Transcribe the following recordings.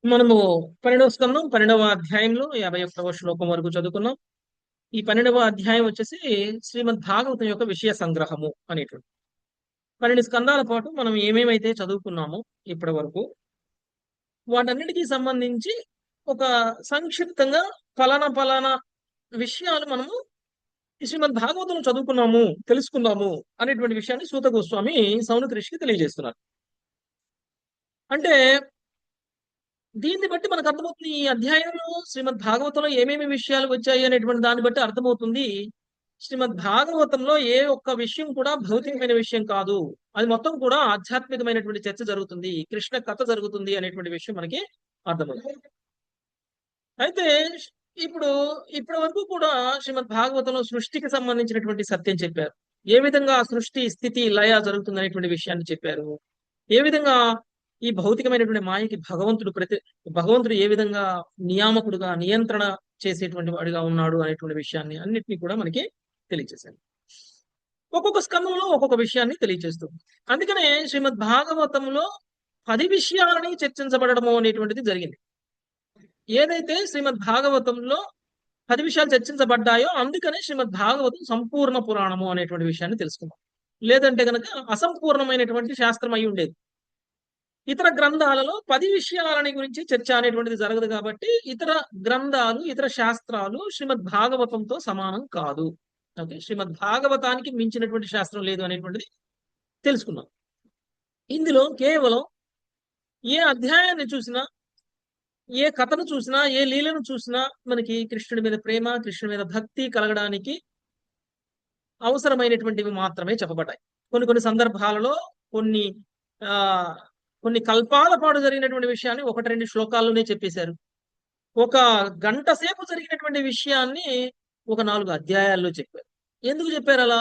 మనము 12వ స్కందం 12వ అధ్యాయంలో 51వ శ్లోకం వరకు చదువుకున్నాం. ఈ 12వ అధ్యాయం వచ్చేసి శ్రీమద్ భాగవతం యొక్క విషయ సంగ్రహము అనేటువంటి 12 స్కందాల పాటు మనం ఏమేమైతే చదువుకున్నామో ఇప్పటి వరకు వాటన్నిటికీ సంబంధించి ఒక సంక్షిప్తంగా ఫలానా ఫలానా విషయాలు మనము ఈ శ్రీమద్ భాగవతం చదువుకున్నాము, తెలుసుకున్నాము అనేటువంటి విషయాన్ని సూత గోస్వామి సౌనక ఋషికి తెలియజేస్తున్నారు. అంటే దీన్ని బట్టి మనకు అర్థమవుతుంది ఈ అధ్యాయంలో శ్రీమద్ భాగవతంలో ఏమేమి విషయాలు వచ్చాయి అనేటువంటి దాన్ని బట్టి అర్థమవుతుంది. శ్రీమద్ భాగవతంలో ఏ ఒక్క విషయం కూడా భౌతికమైన విషయం కాదు, అది మొత్తం కూడా ఆధ్యాత్మికమైనటువంటి చర్చ జరుగుతుంది, కృష్ణ కథ జరుగుతుంది అనేటువంటి విషయం మనకి అర్థమవుతుంది. అయితే ఇప్పుడు ఇప్పటి వరకు కూడా శ్రీమద్ భాగవతంలో సృష్టికి సంబంధించినటువంటి సత్యం చెప్పారు. ఏ విధంగా ఆ సృష్టి స్థితి లయ జరుగుతుంది అనేటువంటి విషయాన్ని చెప్పారు. ఏ విధంగా ఈ భౌతికమైనటువంటి మాయకి భగవంతుడు ఏ విధంగా నియామకుడుగా నియంత్రణ చేసేటువంటి వాడిగా ఉన్నాడు అనేటువంటి విషయాన్ని అన్నిటినీ కూడా మనకి తెలియజేశారు. ఒక్కొక్క స్కందంలో ఒక్కొక్క విషయాన్ని తెలియజేస్తుంది. అందుకనే శ్రీమద్ భాగవతంలో 10 విషయాలని చర్చించబడము అనేటువంటిది జరిగింది. ఏదైతే శ్రీమద్ భాగవతంలో 10 విషయాలు చర్చించబడ్డాయో అందుకనే శ్రీమద్ భాగవతం సంపూర్ణ పురాణము అనేటువంటి విషయాన్ని తెలుసుకున్నాం. లేదంటే గనక అసంపూర్ణమైనటువంటి శాస్త్రం అయి ఉండేది. ఇతర గ్రంథాలలో 10 విషయాలని గురించి చర్చ అనేటువంటిది జరగదు కాబట్టి ఇతర గ్రంథాలు, ఇతర శాస్త్రాలు శ్రీమద్ భాగవతంతో సమానం కాదు. ఓకే, శ్రీమద్ భాగవతానికి మించినటువంటి శాస్త్రం లేదు అనేటువంటిది తెలుసుకున్నాం. ఇందులో కేవలం ఏ అధ్యాయాన్ని చూసినా, ఏ కథను చూసినా, ఏ లీలను చూసినా మనకి కృష్ణుడి మీద ప్రేమ, కృష్ణుడి మీద భక్తి కలగడానికి అవసరమైనటువంటివి మాత్రమే చెప్పబడ్డాయి. కొన్ని సందర్భాలలో కొన్ని ఆ కొన్ని కల్పాల పాటు జరిగినటువంటి విషయాన్ని 1-2 శ్లోకాల్లోనే చెప్పేశారు. ఒక గంట సేపు జరిగినటువంటి విషయాన్ని ఒక 4 అధ్యాయాల్లో చెప్పారు. ఎందుకు చెప్పారు అలా?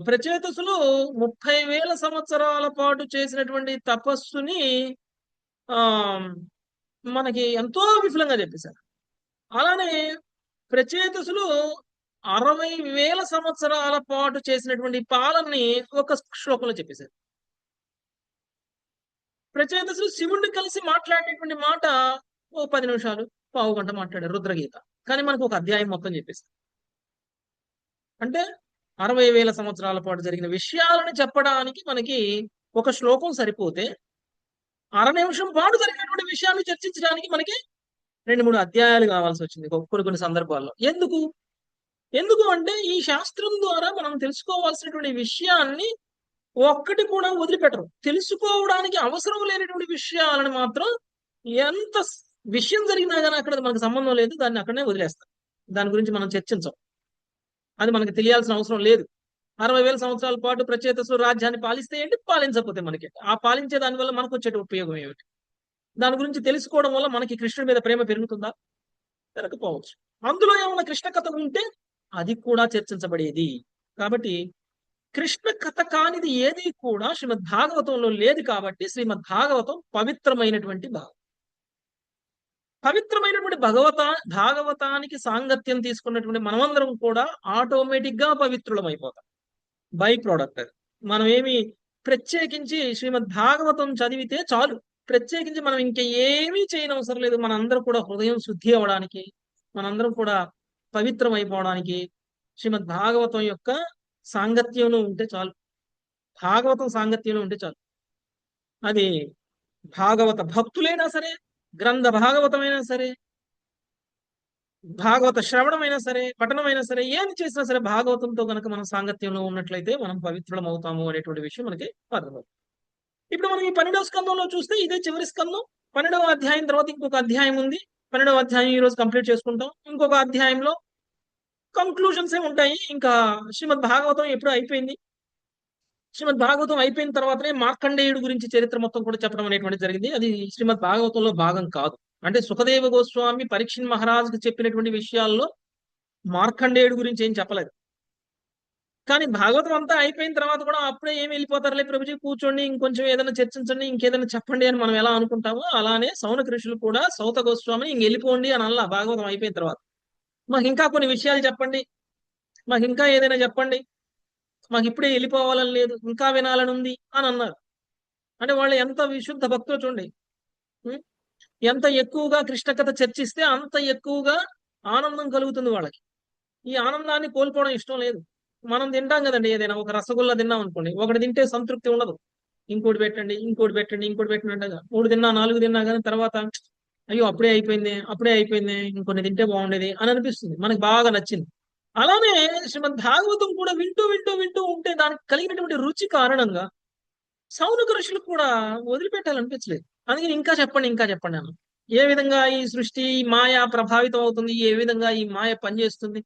ప్రచేతసులు 30,000 సంవత్సరాల పాటు చేసినటువంటి తపస్సుని ఆ మనకి ఎంతో విఫలంగా చెప్పేశారు. అలానే ప్రచేతసులు 60,000 సంవత్సరాల పాటు చేసినటువంటి పాలనని ఒక శ్లోకంలో చెప్పేశారు. ప్రచేతసులు శివుణ్ణి కలిసి మాట్లాడినటువంటి మాట ఓ 10 నిమిషాలు, పావు గంట మాట్లాడారు రుద్రగీత. కానీ మనకు ఒక అధ్యాయం మొత్తం చెప్పేశారు. అంటే 60,000 సంవత్సరాల పాటు జరిగిన విషయాలను చెప్పడానికి మనకి ఒక శ్లోకం సరిపోతే, అర నిమిషం పాటు జరిగినటువంటి విషయాన్ని చర్చించడానికి మనకి 2-3 అధ్యాయాలు కావాల్సి వచ్చింది కొన్ని సందర్భాల్లో. ఎందుకు అంటే ఈ శాస్త్రం ద్వారా మనం తెలుసుకోవాల్సినటువంటి విషయాన్ని ఒక్కటి కూడా వదిలిపెట్టరు. తెలుసుకోవడానికి అవసరం లేనటువంటి విషయాలను మాత్రం ఎంత విషయం జరిగినా కానీ అక్కడ మనకు సంబంధం లేదు, దాన్ని అక్కడనే వదిలేస్తాం. దాని గురించి మనం చర్చించం. అది మనకి తెలియాల్సిన అవసరం లేదు. 60,000 సంవత్సరాల పాటు ప్రచేతసులు రాజ్యాన్ని పాలిస్తే ఏంటి, పాలించకపోతే మనకి ఆ పాలించే దాని వల్ల మనకు వచ్చే ఉపయోగం ఏమిటి? దాని గురించి తెలుసుకోవడం వల్ల మనకి కృష్ణుడి మీద ప్రేమ పెరుగుతుందా? పెరగకపోవచ్చు. అందులో ఏమైనా కృష్ణ కథ ఉంటే అది కూడా చర్చించబడేది. కాబట్టి కృష్ణ కథ కానిది ఏది కూడా శ్రీమద్ భాగవతంలో లేదు. కాబట్టి శ్రీమద్ భాగవతం పవిత్రమైనటువంటి పవిత్రమైనటువంటి భాగవతానికి సాంగత్యం తీసుకున్నటువంటి మనమందరం కూడా ఆటోమేటిక్ గా పవిత్రులం అయిపోతాం. బై ప్రోడక్ట్ అది. మనం ఏమి ప్రత్యేకించి శ్రీమద్ భాగవతం చదివితే చాలు, ప్రత్యేకించి మనం ఇంకా ఏమీ చేయనవసరం లేదు. మనందరం కూడా హృదయం శుద్ధి అవడానికి, మనందరం కూడా పవిత్రం అయిపోవడానికి శ్రీమద్ భాగవతం యొక్క సాంగత్యంలో ఉంటే చాలు. భాగవతం సాంగత్యంలో ఉంటే చాలు. అది భాగవత భక్తులైనా సరే, గ్రంథ భాగవతమైనా సరే, భాగవత శ్రవణమైనా సరే, పఠనమైనా సరే, ఏది చేసినా సరే భాగవతంతో కనుక మనం సాంగత్యంలో ఉన్నట్లయితే మనం పవిత్రులం అవుతాము అనేటువంటి విషయం మనకి అర్థమవుతుంది. ఇప్పుడు మనం ఈ 12వ స్కందంలో చూస్తే ఇదే చివరి స్కందం. 12వ అధ్యాయం తర్వాత ఇంకొక అధ్యాయం ఉంది. 12వ అధ్యాయం ఈ రోజు కంప్లీట్ చేసుకుంటాం. ఇంకొక అధ్యాయంలో కంక్లూజన్స్ ఏ ఉంటాయి. ఇంకా శ్రీమద్ భాగవతం ఎప్పుడు అయిపోయింది. శ్రీమద్ భాగవతం అయిపోయిన తర్వాతనే మార్కండేయుడు గురించి చరిత్ర మొత్తం కూడా చెప్పడం అనేటువంటి జరిగింది. అది శ్రీమద్ భాగవతంలో భాగం కాదు. అంటే సుఖదేవ గోస్వామి పరీక్షణ్ మహారాజుకి చెప్పినటువంటి విషయాల్లో మార్కండేయుడు గురించి ఏం చెప్పలేదు. కానీ భాగవతం అంతా అయిపోయిన తర్వాత కూడా అప్పుడే ఏమి వెళ్ళిపోతారులే ప్రభుజీ, కూర్చోండి, ఇంకొంచెం ఏదైనా చర్చించండి, ఇంకేదైనా చెప్పండి అని మనం ఎలా అనుకుంటామో అలానే సౌనక ఋషులు కూడా సౌత గోస్వామిని ఇంక వెళ్ళిపోండి అని అలా భాగవతం అయిపోయిన తర్వాత మాకు ఇంకా కొన్ని విషయాలు చెప్పండి, మాకు ఇంకా ఏదైనా చెప్పండి, మాకు ఇప్పుడే వెళ్ళిపోవాలని లేదు, ఇంకా వినాలని ఉంది అని అన్నారు. అంటే వాళ్ళు ఎంత విశుద్ధ భక్తులు చూడండి. ఉం? ఎంత ఎక్కువగా కృష్ణ కథ చర్చిస్తే అంత ఎక్కువగా ఆనందం కలుగుతుంది వాళ్ళకి. ఈ ఆనందాన్ని కోల్పోవడం ఇష్టం లేదు. మనం తింటాం కదండి, ఏదైనా ఒక రసగుల్లా తిన్నాం అనుకోండి, ఒకటి తింటే సంతృప్తి ఉండదు. ఇంకోటి పెట్టండి, ఇంకోటి పెట్టండి, ఇంకోటి పెట్టండి అంటగా 3 తిన్నా 4 తిన్నా కానీ తర్వాత అయ్యో అప్పుడే అయిపోయింది, అప్పుడే అయిపోయింది, ఇంకొన్ని తింటే బాగుండేది అని అనిపిస్తుంది, మనకి బాగా నచ్చింది. అలానే శ్రీమద్ భాగవతం కూడా వింటూ వింటూ వింటూ ఉంటే దానికి కలిగినటువంటి రుచి కారణంగా సౌనక ఋషులకు కూడా వదిలిపెట్టాలనిపించలేదు. అందుకని ఇంకా చెప్పండి, ఇంకా చెప్పండి అన్న. ఏ విధంగా ఈ సృష్టి ఈ మాయ ప్రభావితం అవుతుంది, ఏ విధంగా ఈ మాయ పనిచేస్తుంది,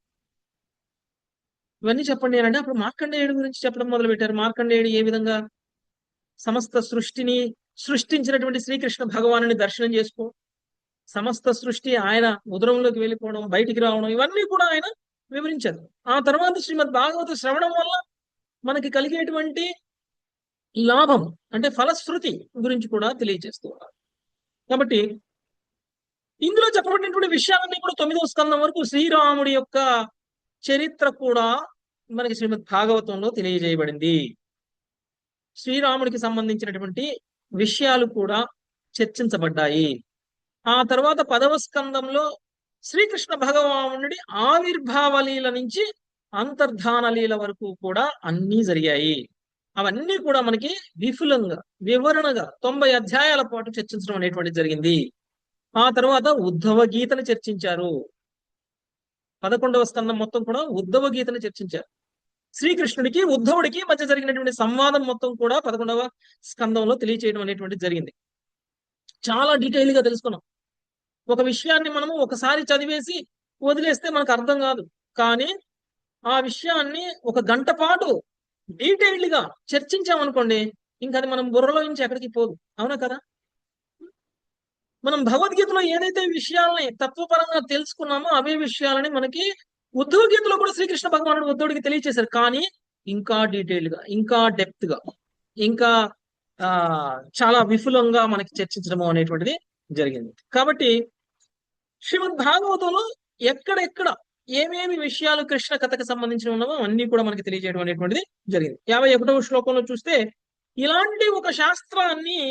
ఇవన్నీ చెప్పండి అని అంటే అప్పుడు మార్కండేయుడి గురించి చెప్పడం మొదలు పెట్టారు. మార్కండేయుడు ఏ విధంగా సమస్త సృష్టిని సృష్టించినటువంటి శ్రీకృష్ణ భగవానుని దర్శనం చేసుకో, సమస్త సృష్టి ఆయన ఉదరంలోకి వెళ్ళిపోవడం, బయటికి రావడం, ఇవన్నీ కూడా ఆయన వివరించారు. ఆ తర్వాత శ్రీమద్ భాగవత శ్రవణం వల్ల మనకి కలిగేటువంటి లాభం అంటే ఫలశ్రుతి గురించి కూడా తెలియజేస్తూ ఉన్నారు. కాబట్టి ఇందులో చెప్పబడినటువంటి విషయాలన్నీ కూడా 9వ స్కందం వరకు శ్రీరాముడి యొక్క చరిత్ర కూడా మనకి శ్రీమద్ భాగవతంలో తెలియజేయబడింది. శ్రీరాముడికి సంబంధించినటువంటి విషయాలు కూడా చర్చించబడ్డాయి. ఆ తర్వాత 10వ స్కందంలో శ్రీకృష్ణ భగవానుడి ఆవిర్భావ లీల నుంచి అంతర్ధాన లీల వరకు కూడా అన్నీ జరిగాయి. అవన్నీ కూడా మనకి విపులంగా వివరణగా 90 అధ్యాయాల పాటు చర్చించడం అనేటువంటిది జరిగింది. ఆ తర్వాత ఉద్ధవ గీతను చర్చించారు. 11వ స్కందం మొత్తం కూడా ఉద్ధవ గీతను చర్చించారు. శ్రీకృష్ణుడికి ఉద్ధవుడికి మధ్య జరిగినటువంటి సంవాదం మొత్తం కూడా 11వ స్కందంలో తెలియచేయడం అనేటువంటిది జరిగింది. చాలా డీటెయిల్ గా తెలుసుకున్నాం. ఒక విషయాన్ని మనము ఒకసారి చదివేసి వదిలేస్తే మనకు అర్థం కాదు. కానీ ఆ విషయాన్ని ఒక గంట పాటు డీటెయిల్డ్ గా చర్చించామనుకోండి, ఇంకా అది మనం బుర్రలో నుంచి ఎక్కడికి పోదు. అవునా కదా? మనం భగవద్గీతలో ఏదైతే విషయాలని తత్వపరంగా తెలుసుకున్నామో అవే విషయాలని మనకి ఉద్ధవ గీతలో కూడా శ్రీకృష్ణ భగవానుడు ఉద్ధవుడికి తెలియచేశారు. కానీ ఇంకా డీటెయిల్డ్ గా, ఇంకా డెప్త్ గా, ఇంకా ఆ చాలా విపులంగా మనకి చర్చించడం అనేటువంటిది జరిగింది. కాబట్టి శ్రీమద్ భాగవతంలో ఎక్కడెక్కడ ఏమేమి విషయాలు కృష్ణ కథకు సంబంధించి ఉన్నామో అన్ని కూడా మనకి తెలియజేయడం అనేటువంటిది జరిగింది. 51వ శ్లోకంలో చూస్తే ఇలాంటి ఒక శాస్త్రాన్ని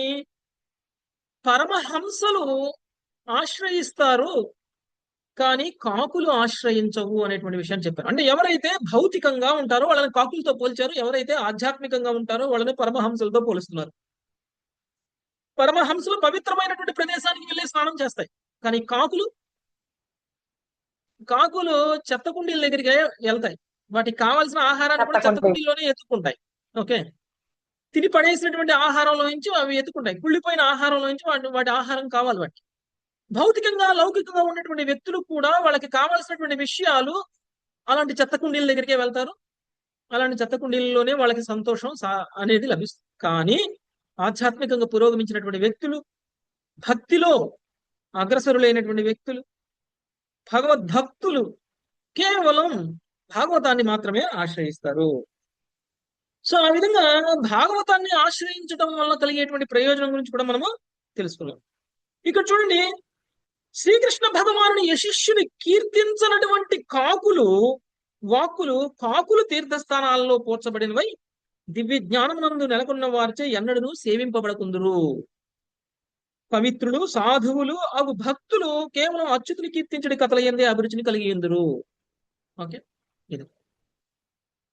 పరమహంసలు ఆశ్రయిస్తారు కానీ కాకులు ఆశ్రయించవు అనేటువంటి విషయాన్ని చెప్పారు. అంటే ఎవరైతే భౌతికంగా ఉంటారో వాళ్ళని కాకులతో పోల్చారు, ఎవరైతే ఆధ్యాత్మికంగా ఉంటారో వాళ్ళని పరమహంసలతో పోలుస్తున్నారు. పరమహంసలు పవిత్రమైనటువంటి ప్రదేశానికి వెళ్ళి స్నానం చేస్తాయి, కానీ కాకులు కాకులు చెత్త కుండీల దగ్గరికి వెళ్తాయి. వాటికి కావాల్సిన ఆహారాన్ని కూడా చెత్త కుండీల్లోనే ఎత్తుకుంటాయి. ఓకే, తిని పడేసినటువంటి ఆహారంలో నుంచి అవి ఎత్తుకుంటాయి. కుళ్ళిపోయిన ఆహారంలో నుంచి వాటి ఆహారం కావాలి వాటికి. భౌతికంగా లౌకికంగా ఉన్నటువంటి వ్యక్తులు కూడా వాళ్ళకి కావాల్సినటువంటి విషయాలు అలాంటి చెత్త కుండీల దగ్గరికే వెళ్తారు. అలాంటి చెత్త కుండీలలోనే వాళ్ళకి సంతోషం అనేది లభిస్తుంది. కానీ ఆధ్యాత్మికంగా పురోగమించినటువంటి వ్యక్తులు, భక్తిలో అగ్రసరులైనటువంటి వ్యక్తులు, భగవద్భక్తులు కేవలం భాగవతాన్ని మాత్రమే ఆశ్రయిస్తారు. సో ఆ విధంగా భాగవతాన్ని ఆశ్రయించడం వల్ల కలిగేటువంటి ప్రయోజనం గురించి కూడా మనము తెలుసుకున్నాం. ఇక్కడ చూడండి, శ్రీకృష్ణ భగవానుని యశస్సుని కీర్తించనటువంటి కాకులు తీర్థస్థానాల్లో పోర్చబడినవై దివ్య జ్ఞానమునందు నెలకొన్న వారిచే ఎన్నడూ సేవింపబడకుందురు. పవిత్రులు సాధువులు అగు భక్తులు కేవలం అచ్యుతుని కీర్తించడి కథల ఎందే అభిరుచిని కలిగి ఉందరు. ఓకే, ఇది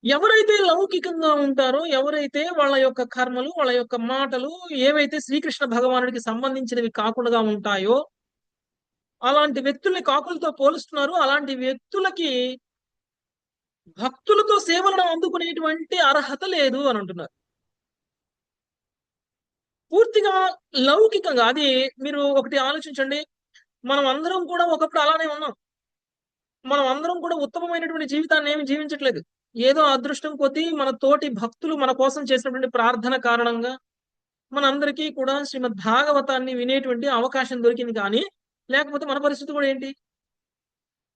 ఎవరైతే లౌకికంగా ఉంటారో, ఎవరైతే వాళ్ళ యొక్క కర్మలు, వాళ్ళ యొక్క మాటలు ఏవైతే శ్రీకృష్ణ భగవానుడికి సంబంధించినవి కాకుండా ఉంటాయో అలాంటి వ్యక్తుల్ని కాకులతో పోలుస్తున్నారు. అలాంటి వ్యక్తులకి భక్తులతో సేవలను అందుకునేటువంటి అర్హత లేదు అని అంటున్నారు. పూర్తిగా లౌకికంగా. అది మీరు ఒకటి ఆలోచించండి, మనం అందరం కూడా ఒకప్పుడు అలానే ఉన్నాం. మనం అందరం కూడా ఉత్తమమైనటువంటి జీవితాన్ని ఏమి జీవించట్లేదు. ఏదో అదృష్టం కొద్దీ మన తోటి భక్తులు మన కోసం చేసినటువంటి ప్రార్థన కారణంగా మనందరికీ కూడా శ్రీమద్ భాగవతాన్ని వినేటువంటి అవకాశం దొరికింది. కానీ లేకపోతే మన పరిస్థితి కూడా ఏంటి?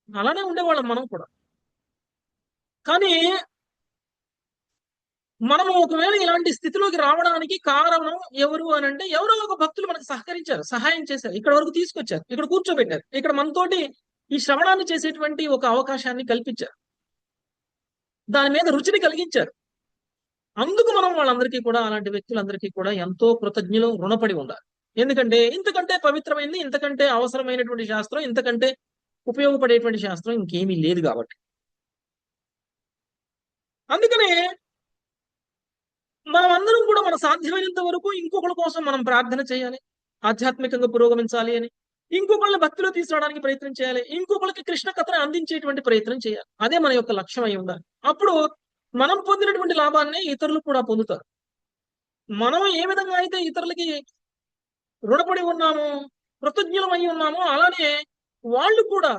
అలానే ఉండేవాళ్ళం మనం కూడా. కానీ మనము ఒకవేళ ఇలాంటి స్థితిలోకి రావడానికి కారణం ఎవరు అని అంటే, ఎవరో ఒక భక్తులు మనకు సహకరించారు, సహాయం చేశారు, ఇక్కడ వరకు తీసుకొచ్చారు, ఇక్కడ కూర్చోబెట్టారు, ఇక్కడ మనతోటి ఈ శ్రవణాన్ని చేసేటువంటి ఒక అవకాశాన్ని కల్పించారు, దాని మీద రుచిని కలిగించారు. అందుకు మనం వాళ్ళందరికీ కూడా, అలాంటి వ్యక్తులందరికీ కూడా ఎంతో కృతజ్ఞులు, రుణపడి ఉండాలి. ఎందుకంటే ఇంతకంటే పవిత్రమైనది, ఇంతకంటే అవసరమైనటువంటి శాస్త్రం, ఇంతకంటే ఉపయోగపడేటువంటి శాస్త్రం ఇంకేమీ లేదు కాబట్టి. అందుకనే మనం అందరం కూడా మన సాధ్యమైనంత వరకు ఇంకొకరి కోసం మనం ప్రార్థన చేయాలి, ఆధ్యాత్మికంగా పురోగమించాలి అని. ఇంకొకళ్ళని భక్తిలో తీసుకురావడానికి ప్రయత్నం చేయాలి, ఇంకొకరికి కృష్ణ కథను అందించేటువంటి ప్రయత్నం చేయాలి. అదే మన యొక్క లక్ష్యం అయి ఉండాలి. అప్పుడు మనం పొందినటువంటి లాభాన్ని ఇతరులు కూడా పొందుతారు. మనం ఏ విధంగా అయితే ఇతరులకి రుణపడి ఉన్నామో, కృతజ్ఞులమై ఉన్నామో, అలానే వాళ్ళు కూడా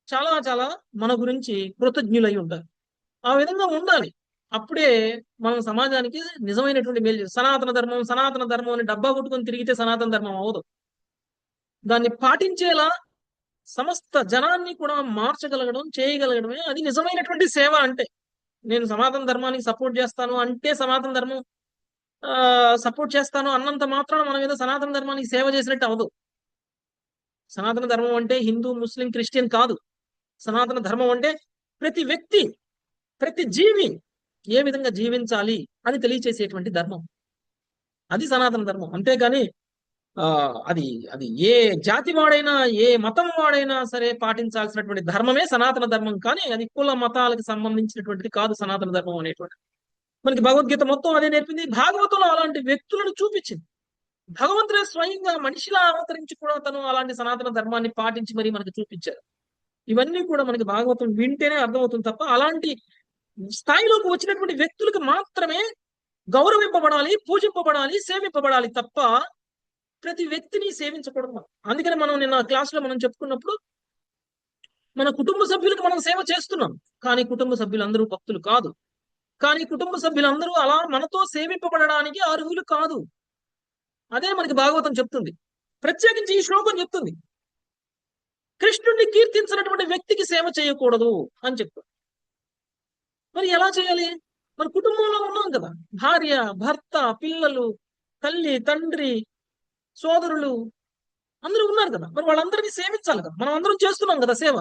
చాలా చాలా మన గురించి కృతజ్ఞులై ఉంటారు. ఆ విధంగా ఉండాలి. అప్పుడే మనం సమాజానికి నిజమైనటువంటి మేలు చేస్తాం. సనాతన ధర్మం సనాతన ధర్మం అని డబ్బా కొట్టుకొని తిరిగితే సనాతన ధర్మం అవ్వదు. దాన్ని పాటించేలా సమస్త జనాన్ని కూడా మార్చగలగడం, చేయగలగడమే అది నిజమైనటువంటి సేవ అంటే. నేను సనాతన ధర్మానికి సపోర్ట్ చేస్తాను అంటే సనాతన ధర్మం సపోర్ట్ చేస్తాను అన్నంత మాత్రాన మనం ఏదో సనాతన ధర్మానికి సేవ చేసినట్టు అవ్వదు. సనాతన ధర్మం అంటే హిందూ, ముస్లిం, క్రిస్టియన్ కాదు. సనాతన ధర్మం అంటే ప్రతి వ్యక్తి, ప్రతి జీవి ఏ విధంగా జీవించాలి అని తెలియచేసేటువంటి ధర్మం. అది సనాతన ధర్మం. అంతేగాని అది అది ఏ జాతి వాడైనా, ఏ మతం వాడైనా సరే పాటించాల్సినటువంటి ధర్మమే సనాతన ధర్మం. కానీ అది కుల మతాలకు సంబంధించినటువంటిది కాదు సనాతన ధర్మం అనేటువంటి. మనకి భగవద్గీత మొత్తం అదే నేర్పింది. భాగవతంలో అలాంటి వ్యక్తులను చూపించింది. భగవంతుడే స్వయంగా మనిషిలా అవతరించి కూడా తను అలాంటి సనాతన ధర్మాన్ని పాటించి మరీ మనకి చూపించారు. ఇవన్నీ కూడా మనకి భాగవతం వింటేనే అర్థమవుతుంది తప్ప, అలాంటి స్థాయిలోకి వచ్చినటువంటి వ్యక్తులకు మాత్రమే గౌరవింపబడాలి, పూజింపబడాలి, సేవింపబడాలి తప్ప ప్రతి వ్యక్తిని సేవించకూడదు. అందుకని మనం నిన్న క్లాస్ లో మనం చెప్పుకున్నప్పుడు మన కుటుంబ సభ్యులకు మనం సేవ చేస్తున్నాం, కానీ కుటుంబ సభ్యులందరూ భక్తులు కాదు. కానీ కుటుంబ సభ్యులందరూ అలా మనతో సేవింపబడడానికి అర్హులు కాదు. అదే మనకి భాగవతం చెప్తుంది. ప్రత్యేకించి ఈ శ్లోకం చెప్తుంది, కృష్ణుడిని కీర్తించినటువంటి వ్యక్తికి సేవ చేయకూడదు అని చెప్తారు. మరి ఎలా చేయాలి? మన కుటుంబంలో ఉన్నాం కదా, భార్య, భర్త, పిల్లలు, తల్లి, తండ్రి, సోదరులు అందరూ ఉన్నారు కదా. మరి వాళ్ళందరినీ సేవించాలి కదా. మనం అందరం చేస్తున్నాం కదా సేవ.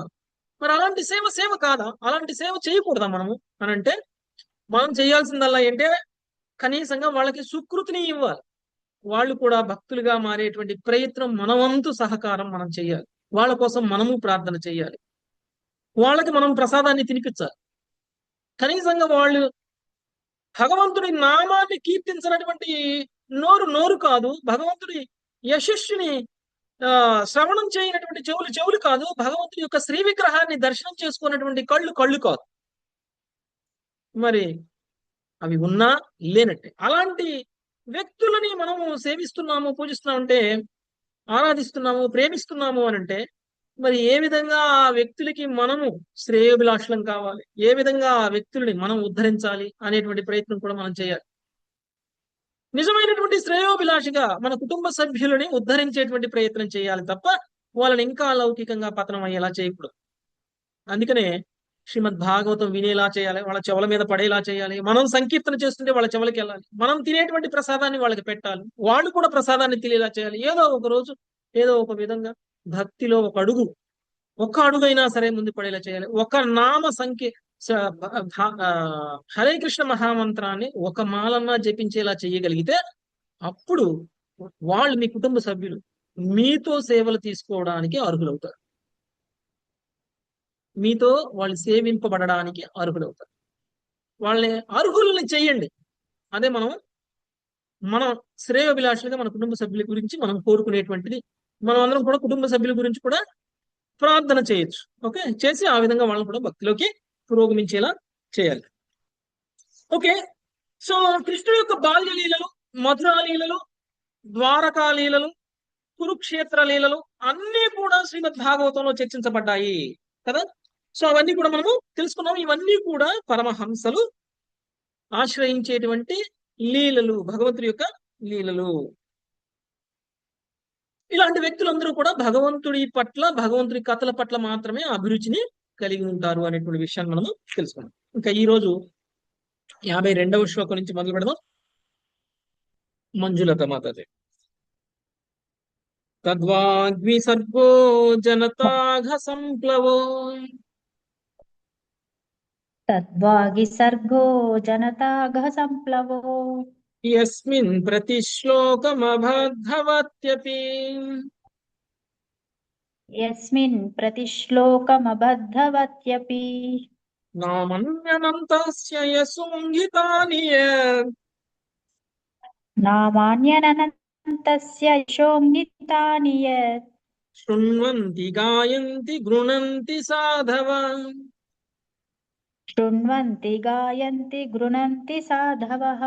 మరి అలాంటి సేవ సేవ కాదా? అలాంటి సేవ చేయకూడదా మనము అని అంటే, మనం చేయాల్సిందల్లా ఏంటే కనీసంగా వాళ్ళకి సుకృతిని ఇవ్వాలి. వాళ్ళు కూడా భక్తులుగా మారేటువంటి ప్రయత్నం, మనవంతు సహకారం మనం చేయాలి. వాళ్ళ కోసం మనము ప్రార్థన చేయాలి. వాళ్ళకి మనం ప్రసాదాన్ని తినిపించాలి. కనీసంగా వాళ్ళు భగవంతుడి నామాన్ని కీర్తించినటువంటి నోరు కాదు, భగవంతుడి యశస్సుని శ్రవణం చేయనటువంటి చెవులు కాదు, భగవంతుడి యొక్క శ్రీ విగ్రహాన్ని దర్శనం చేసుకున్నటువంటి కళ్ళు కాదు. మరి అవి ఉన్నా లేనట్టే. అలాంటి వ్యక్తులని మనము సేవిస్తున్నాము, పూజిస్తున్నామంటే, ఆరాధిస్తున్నాము, ప్రేమిస్తున్నాము అని అంటే, మరి ఏ విధంగా ఆ వ్యక్తులకి మనము శ్రేయోభిలాషులం కావాలి, ఏ విధంగా ఆ వ్యక్తుల్ని మనం ఉద్ధరించాలి అనేటువంటి ప్రయత్నం కూడా మనం చేయాలి. నిజమైనటువంటి శ్రేయోభిలాషిగా మన కుటుంబ సభ్యులని ఉద్ధరించేటువంటి ప్రయత్నం చేయాలి తప్ప వాళ్ళని ఇంకా లౌకికంగా పతనం అయ్యేలా చేయకూడదు. అందుకనే శ్రీమద్ భాగవతం వినేలా చేయాలి, వాళ్ళ చెవుల మీద పడేలా చేయాలి. మనం సంకీర్తన చేస్తుంటే వాళ్ళ చెవులకి వెళ్ళాలి, మనం తినేటువంటి ప్రసాదాన్ని వాళ్ళకి పెట్టాలి, వాళ్ళు కూడా ప్రసాదాన్ని తినేలా చేయాలి. ఏదో ఒక రోజు ఏదో ఒక విధంగా భక్తిలో ఒక్క అడుగైనా సరే ముందు పడేలా చేయాలి. ఒక నామ హరే కృష్ణ మహామంత్రాన్ని ఒక మాలన్నా జపించేలా చేయగలిగితే అప్పుడు వాళ్ళు, మీ కుటుంబ సభ్యులు మీతో సేవలు తీసుకోవడానికి అర్హులవుతారు. మీతో వాళ్ళు సేవింపబడడానికి అర్హులవుతారు. వాళ్ళని అర్హుల్ని చెయ్యండి. అదే మన శ్రేయోభిలాషులుగా మన కుటుంబ సభ్యుల గురించి మనం కోరుకునేటువంటిది. మనం అందరం కూడా కుటుంబ సభ్యుల గురించి కూడా ప్రార్థన చేయొచ్చు. ఓకే, చేసి ఆ విధంగా వాళ్ళని కూడా భక్తిలోకి పురోగమించేలా చేయాలి. ఓకే, సో కృష్ణుడి యొక్క బాల్య లీలలు, మధురా లీలలు, ద్వారకా లీలలు, కురుక్షేత్ర లీలలు అన్నీ కూడా శ్రీమద్ భాగవతంలో చర్చించబడ్డాయి కదా. సో అవన్నీ కూడా మనము తెలుసుకున్నాం. ఇవన్నీ కూడా పరమహంసలు ఆశ్రయించేటువంటి లీలలు, భగవంతుడి యొక్క లీలలు. ఇలాంటి వ్యక్తులందరూ కూడా భగవంతుడి పట్ల, భగవంతుడి కథల పట్ల మాత్రమే అభిరుచిని కలిగి ఉంటారు అనేటువంటి విషయాన్ని మనము తెలుసుకున్నాం. ఇంకా ఈ రోజు 52వ శ్లోకం నుంచి మొదలు పెడదాం. మంజులత మాతాజీ. తద్వాగ్వి సర్గో జనతాఘ సంప్లవో తద్వాగి సర్గో జనతాఘ సంప్లవో యస్మిన్ ప్రతి శ్లోకమబద్ధవత్యపి యస్మిన్ ప్రతిశ్లోకమబద్ధవత్యపి నామన్యనంతస్య యశోంగితాని యత్ నామాన్యననంతస్య యశోన్నితాని యత్ శృణ్వంతి గాయంతి గృణంతి సాధవ. శృణ్వంతి గాయంతి గృణంతి సాధవః.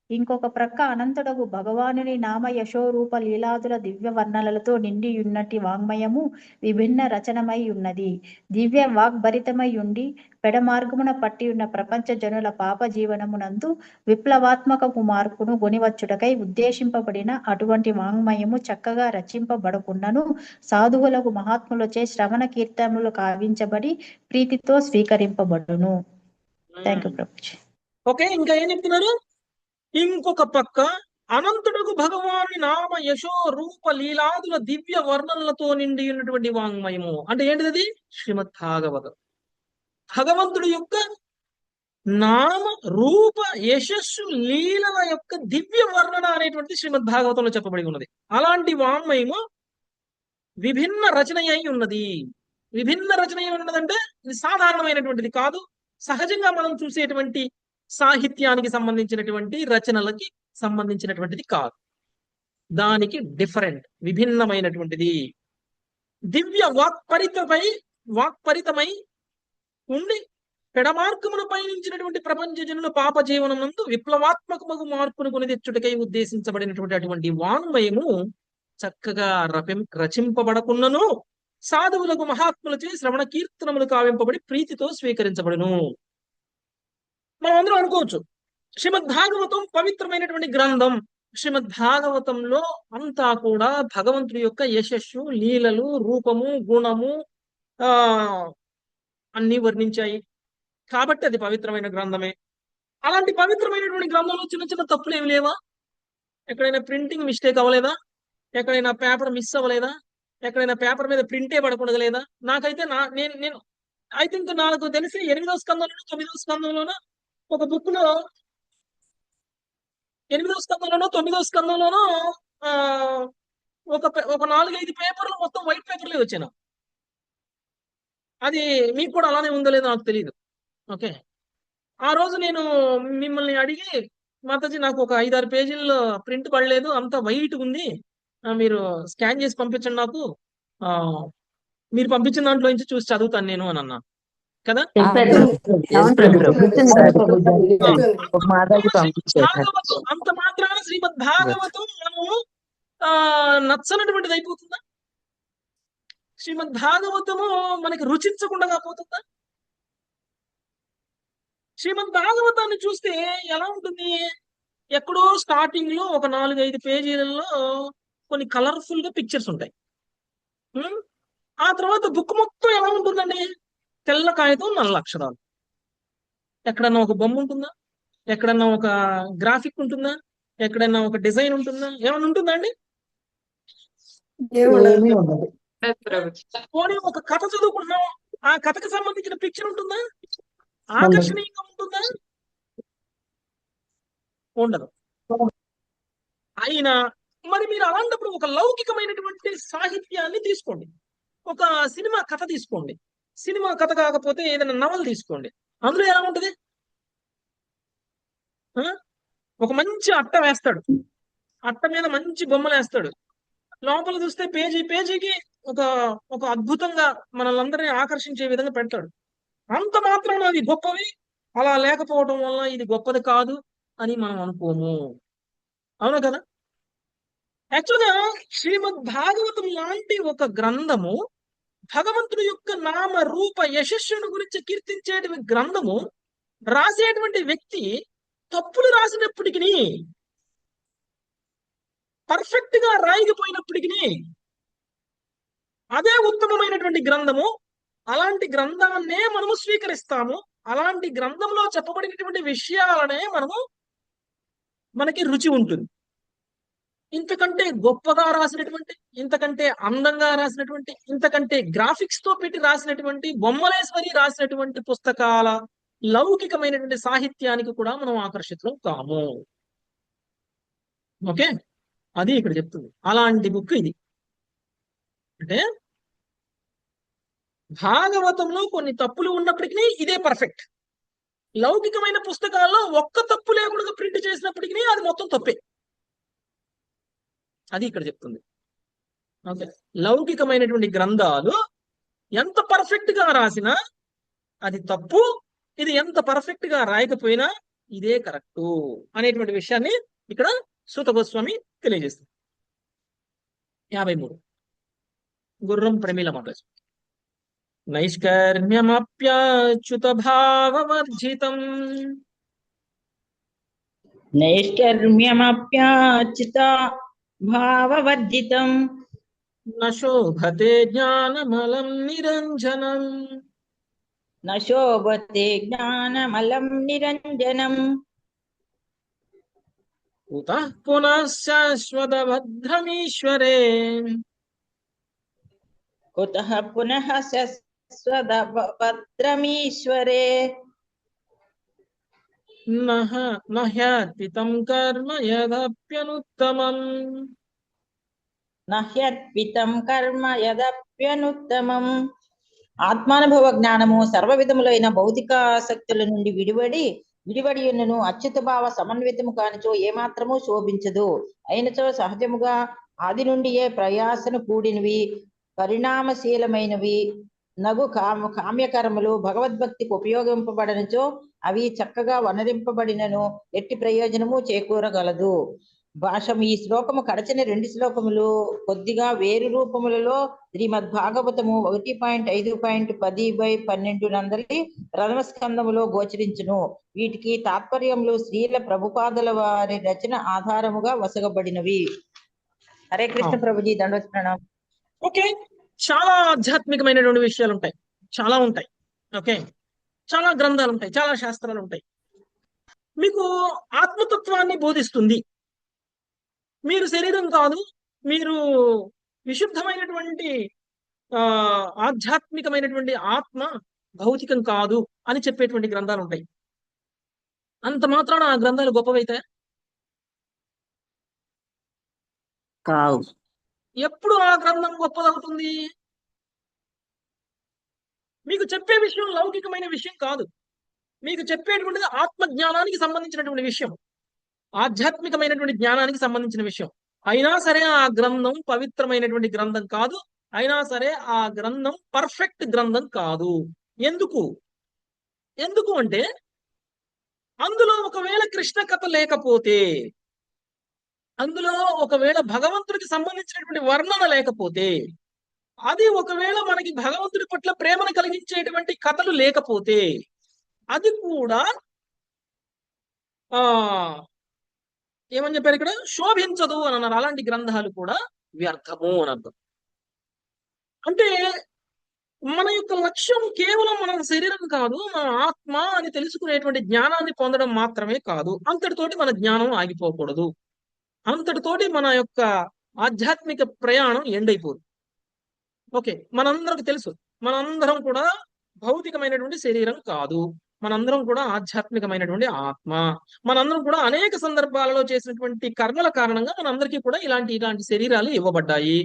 ఇంకొక ప్రక్క అనంతుడగు భగవానుని నామ యశోరూప లీలాదుల దివ్య వర్ణనలతో నిండియున్నటి వాంగ్మయము విభిన్న రచనమై ఉన్నది. దివ్య వాగ్భరితమై ఉండి పెడమార్గమున పట్టి ఉన్న ప్రపంచ జనుల పాప జీవనమునందు విప్లవాత్మకపు మార్పును గొనివచ్చుటకై ఉద్దేశింపబడిన అటువంటి వాంగ్మయము చక్కగా రచింపబడకుండాను సాధువులకు మహాత్ములచే శ్రవణ కీర్తనములు కావించబడి ప్రీతితో స్వీకరింపబడును. Thank you Prabhuji. ఓకే, ఇంకా ఏం చెప్తున్నారు? ఇంకొక పక్క అనంతుడకు భగవాని నామ యశో రూప లీలాదుల దివ్య వర్ణనలతో నిండి ఉన్నటువంటి వాంగ్మయము అంటే ఏంటిది? శ్రీమద్ భాగవతం. భగవంతుడి యొక్క నామ రూప యశస్సు లీలల యొక్క దివ్య వర్ణన అనేటువంటి శ్రీమద్ భాగవతంలో చెప్పబడి ఉన్నది. అలాంటి వాంగ్మయము విభిన్న రచన అయి ఉన్నది. విభిన్న రచన అయి ఉన్నదంటే ఇది సాధారణమైనటువంటిది కాదు. సహజంగా మనం చూసేటువంటి సాహిత్యానికి సంబంధించినటువంటి రచనలకి సంబంధించినటువంటిది కాదు. దానికి డిఫరెంట్, విభిన్నమైనటువంటిది. దివ్య వాక్పరితమై ఉండి పెడమార్గమును పయనించినటువంటి ప్రపంచ జనుల పాప జీవనం నందు విప్లవాత్మకమగు మార్పును కొనితెచ్చుటకై ఉద్దేశించబడినటువంటి అటువంటి వాంగ్మయము చక్కగా రచింపబడకున్నను సాధువులకు మహాత్ములచే శ్రవణ కీర్తనములు కావింపబడి ప్రీతితో స్వీకరించబడును. మనం అందరం అనుకోవచ్చు శ్రీమద్ భాగవతం పవిత్రమైనటువంటి గ్రంథం. శ్రీమద్ భాగవతంలో అంతా కూడా భగవంతుడి యొక్క యశస్సు లీలలు రూపము గుణము అన్ని వర్ణించాయి కాబట్టి అది పవిత్రమైన గ్రంథమే. అలాంటి పవిత్రమైనటువంటి గ్రంథంలో చిన్న చిన్న తప్పులు ఏమి లేవా? ఎక్కడైనా ప్రింటింగ్ మిస్టేక్ అవ్వలేదా? ఎక్కడైనా పేపర్ మిస్ అవ్వలేదా? ఎక్కడైనా పేపర్ మీద ప్రింటే పడకూడదు లేదా? నాకైతే నేను ఐ థింక్ నాకు తెలిసి 8వ స్కందంలోనూ 9వ స్కందంలోనూ ఒక బుక్ లో 8వ స్కందంలోనూ 9వ స్కందంలోనూ ఒక 4-5 పేపర్లు మొత్తం వైట్ పేపర్లే వచ్చాను. అది మీకు కూడా అలానే ఉందో లేదో నాకు తెలియదు. ఓకే, ఆ రోజు నేను మిమ్మల్ని అడిగి మాతాజీ నాకు ఒక 5-6 పేజీల్లో ప్రింట్ పడలేదు, అంత వైట్ ఉంది, మీరు స్కాన్ చేసి పంపించండి నాకు, మీరు పంపించిన దాంట్లో నుంచి చూసి చదువుతాను నేను అని అన్నా కదా. అంత మాత్రాన శ్రీమద్ భాగవతం మనము నచ్చనటువంటిది అయిపోతుందా? శ్రీమద్ భాగవతము మనకి రుచించకుండా పోతుందా? శ్రీమద్ భాగవతాన్ని చూస్తే ఎలా ఉంటుంది? ఎక్కడో స్టార్టింగ్ లో ఒక 4-5 పేజీలలో కొన్ని కలర్ఫుల్ గా పిక్చర్స్ ఉంటాయి. ఆ తర్వాత బుక్ మొత్తం ఎలా ఉంటుందండి? తెల్ల కాగితం, నల్ల అక్షరాలు. ఎక్కడన్నా ఒక బొమ్మ ఉంటుందా? ఎక్కడన్నా ఒక గ్రాఫిక్ ఉంటుందా? ఎక్కడన్నా ఒక డిజైన్ ఉంటుందా? ఏమైనా ఉంటుందా అండి? పోనీ ఒక కథ చదువుకుంటున్నాం, ఆ కథకు సంబంధించిన పిక్చర్ ఉంటుందా? ఆకర్షణీయంగా ఉంటుందా? ఉండదు. అయినా మరి మీరు అలాంటప్పుడు ఒక లౌకికమైనటువంటి సాహిత్యాన్ని తీసుకోండి. ఒక సినిమా కథ తీసుకోండి. సినిమా కథ కాకపోతే ఏదైనా నవల తీసుకోండి. అందులో ఎలా ఉంటుంది? ఒక మంచి అట్ట వేస్తాడు, అట్ట మీద మంచి బొమ్మలు వేస్తాడు, లోపల చూస్తే పేజీ పేజీకి ఒక ఒక అద్భుతంగా మనల్ని అందరినీ ఆకర్షించే విధంగా పెడతాడు. అంత మాత్రాన అది గొప్పవి, అలా లేకపోవడం వల్ల ఇది గొప్పది కాదు అని మనం అనుకోము. అవునా కదా? యాక్చువల్గా శ్రీమద్ భాగవతం లాంటి ఒక గ్రంథము, భగవంతుడి యొక్క నామ రూప యశస్సును గురించి కీర్తించేటువంటి గ్రంథము రాసేటువంటి వ్యక్తి తప్పులు రాసినప్పటికీ, పర్ఫెక్ట్ గా రాయకపోయినప్పటికీ అదే ఉత్తమమైనటువంటి గ్రంథము. అలాంటి గ్రంథాన్నే మనము స్వీకరిస్తాము. అలాంటి గ్రంథంలో చెప్పబడినటువంటి విషయాలనే మనకి రుచి ఉంటుంది. ఇంతకంటే గొప్పగా రాసినటువంటి, ఇంతకంటే అందంగా రాసినటువంటి, ఇంతకంటే గ్రాఫిక్స్ తో పెట్టి రాసినటువంటి, బొమ్మలేశ్వరి రాసినటువంటి పుస్తకాల లౌకికమైనటువంటి సాహిత్యానికి కూడా మనం ఆకర్షితులం కాము. ఓకే, అది ఇక్కడ చెప్తుంది. అలాంటి బుక్ ఇది. అంటే భాగవతంలో కొన్ని తప్పులు ఉన్నప్పటికీ ఇదే పర్ఫెక్ట్. లౌకికమైన పుస్తకాల్లో ఒక్క తప్పు లేకుండా ప్రింట్ చేసినప్పటికీ అది మొత్తం తప్పే. అది ఇక్కడ చెప్తుంది. ఓకే, లౌకికమైనటువంటి గ్రంథాలు ఎంత పర్ఫెక్ట్ గా రాసినా అది తప్పు, ఇది ఎంత పర్ఫెక్ట్ గా రాయకపోయినా ఇదే కరెక్టు అనేటువంటి విషయాన్ని ఇక్కడ సూత గోస్వామి తెలియజేస్తుంది. 53 గుర్రం ప్రమీల మాతాజీ. నైష్కర్మ్యమప్యాచ్యుత భావవర్జితం నైష్కర్మ్యమప్యాచిత భావవర్జితం నశోభతే జ్ఞానమలం నిరంజనం నశోభతే జ్ఞానమలం నిరంజనం కుతః పునః శాశ్వత భద్రమీశ్వరే కుతః పునః శశ్వత భద్రమీశ్వరే నహ్యర్పితం కర్మ యదప్యనుత్తమం నహ్యర్పితం కర్మ యదప్యనుత్తమం. ఆత్మానుభవ జ్ఞానము సర్వ విధములైన భౌతికాసక్తుల నుండి విడివడి ఉన్నను అచ్యుత భావ సమన్వితము కానిచో ఏమాత్రము శోభించదు. అయినచో సహజముగా ఆది నుండియే ప్రయాసను కూడినవి పరిణామశీలమైనవి నగు కామ్యకర్మలు భగవద్భక్తికి ఉపయోగింపబడనిచో అవి చక్కగా వనరింపబడినను ఎట్టి ప్రయోజనము చేకూరగలదు. భాషం. ఈ శ్లోకము కడచిన 2 శ్లోకములు కొద్దిగా వేరు రూపములలో శ్రీమద్ భాగవతము 1.5.10/12 నందలి ప్రథమ స్కందములో గోచరించును. వీటికి తాత్పర్యములు శ్రీల ప్రభుపాదుల వారి రచన ఆధారముగా వసగబడినవి. హరే కృష్ణ ప్రభుజీ, దండవత్ ప్రణామం. ఓకే, చాలా ఆధ్యాత్మికమైనటువంటి విషయాలు ఉంటాయి, చాలా ఉంటాయి. ఓకే, చాలా గ్రంథాలు ఉంటాయి, చాలా శాస్త్రాలు ఉంటాయి. మీకు ఆత్మతత్వాన్ని బోధిస్తుంది. మీరు శరీరం కాదు, మీరు విశుద్ధమైనటువంటి ఆధ్యాత్మికమైనటువంటి ఆత్మ భౌతికం కాదు అని చెప్పేటువంటి గ్రంథాలు ఉంటాయి. అంత మాత్రాన ఆ గ్రంథాలు గొప్పవైతే కావు. ఎప్పుడు ఆ గ్రంథం గొప్పదవుతుంది? మీకు చెప్పే విషయం లౌకికమైన విషయం కాదు, మీకు చెప్పేటువంటిది ఆత్మ జ్ఞానానికి సంబంధించినటువంటి విషయం, ఆధ్యాత్మికమైనటువంటి జ్ఞానానికి సంబంధించిన విషయం. అయినా సరే ఆ గ్రంథం పవిత్రమైనటువంటి గ్రంథం కాదు, అయినా సరే ఆ గ్రంథం పర్ఫెక్ట్ గ్రంథం కాదు. ఎందుకు అంటే అందులో ఒకవేళ కృష్ణ కథ లేకపోతే, అందులో ఒకవేళ భగవంతుడికి సంబంధించినటువంటి వర్ణన లేకపోతే, అది ఒకవేళ మనకి భగవంతుడి పట్ల ప్రేమను కలిగించేటువంటి కథలు లేకపోతే, అది కూడా ఏమని చెప్పారు ఇక్కడ? శోభించదు అని అన్నారు. అలాంటి గ్రంథాలు కూడా వ్యర్థము అని అర్థం. అంటే మన యొక్క లక్ష్యం కేవలం మన శరీరం కాదు, మన ఆత్మ అని తెలుసుకునేటువంటి జ్ఞానాన్ని పొందడం మాత్రమే కాదు. అంతటితోటి మన జ్ఞానం ఆగిపోకూడదు, అంతటితోటి మన యొక్క ఆధ్యాత్మిక ప్రయాణం ఎండ్ అయిపోదు. ఓకే, మనందరికి తెలుసు, మనందరం కూడా భౌతికమైనటువంటి శరీరం కాదు, మనందరం కూడా ఆధ్యాత్మికమైనటువంటి ఆత్మ. మనందరం కూడా అనేక సందర్భాలలో చేసినటువంటి కర్మల కారణంగా మనందరికీ కూడా ఇలాంటి శరీరాలు ఇవ్వబడ్డాయి.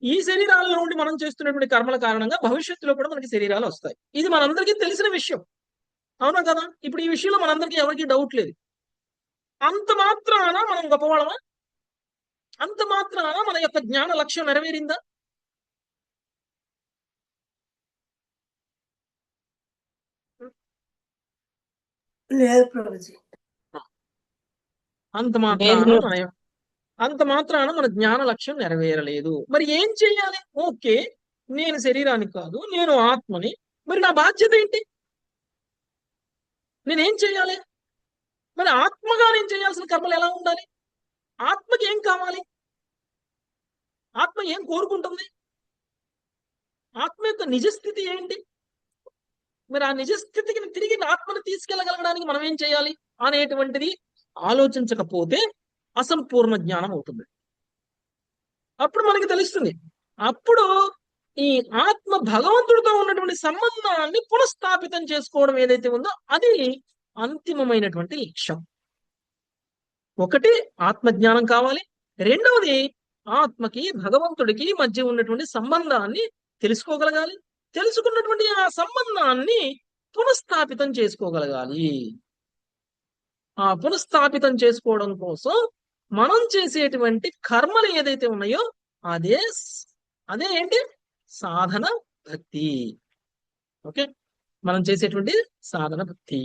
ఈ శరీరాల నుండి మనం చేస్తున్నటువంటి కర్మల కారణంగా భవిష్యత్తులో కూడా మనకి శరీరాలు వస్తాయి. ఇది మనందరికీ తెలిసిన విషయం, అవునా కదా? ఇప్పుడు ఈ విషయంలో మనందరికీ ఎవరికి డౌట్ లేదు. అంత మాత్రాన మనం గొప్పవాళ్ళమా? అంత మాత్రాన మన యొక్క జ్ఞాన లక్ష్యం నెరవేరిందా? లేదు ప్రభుజీ. అంత మాత్రాన మన జ్ఞాన లక్ష్యం నెరవేరలేదు. మరి ఏం చెయ్యాలి? ఓకే, నేను శరీరాన్ని కాదు, నేను ఆత్మని, మరి నా బాధ్యత ఏంటి? నేనేం చెయ్యాలి? మరి ఆత్మగా నేను చేయాల్సిన కర్మలు ఎలా ఉండాలి? ఆత్మకి ఏం కావాలి? ఆత్మ ఏం కోరుకుంటుంది? ఆత్మ యొక్క నిజస్థితి ఏంటి? మరి ఆ నిజస్థితికి తిరిగి ఆత్మను తీసుకెళ్ళగలగడానికి మనం ఏం చేయాలి అనేటువంటిది ఆలోచించకపోతే అసంపూర్ణ జ్ఞానం అవుతుంది. అప్పుడు మనకి తెలుస్తుంది. అప్పుడు ఈ ఆత్మ భగవంతుడితో ఉన్నటువంటి సంబంధాన్ని పునఃస్థాపితం చేసుకోవడం ఏదైతే ఉందో అది అంతిమమైనటువంటి లక్ష్యం. ఒకటి ఆత్మజ్ఞానం కావాలి, రెండవది ఆత్మకి భగవంతుడికి మధ్య ఉన్నటువంటి సంబంధాన్ని తెలుసుకోగలగాలి, తెలుసుకున్నటువంటి ఆ సంబంధాన్ని పునఃస్థాపితం చేసుకోగలగాలి. ఆ పునఃస్థాపితం చేసుకోవడం కోసం మనం చేసేటువంటి కర్మలు ఏదైతే ఉన్నాయో అదే అదే ఏంటి సాధన భక్తి. ఓకే, మనం చేసేటువంటి సాధన భక్తి.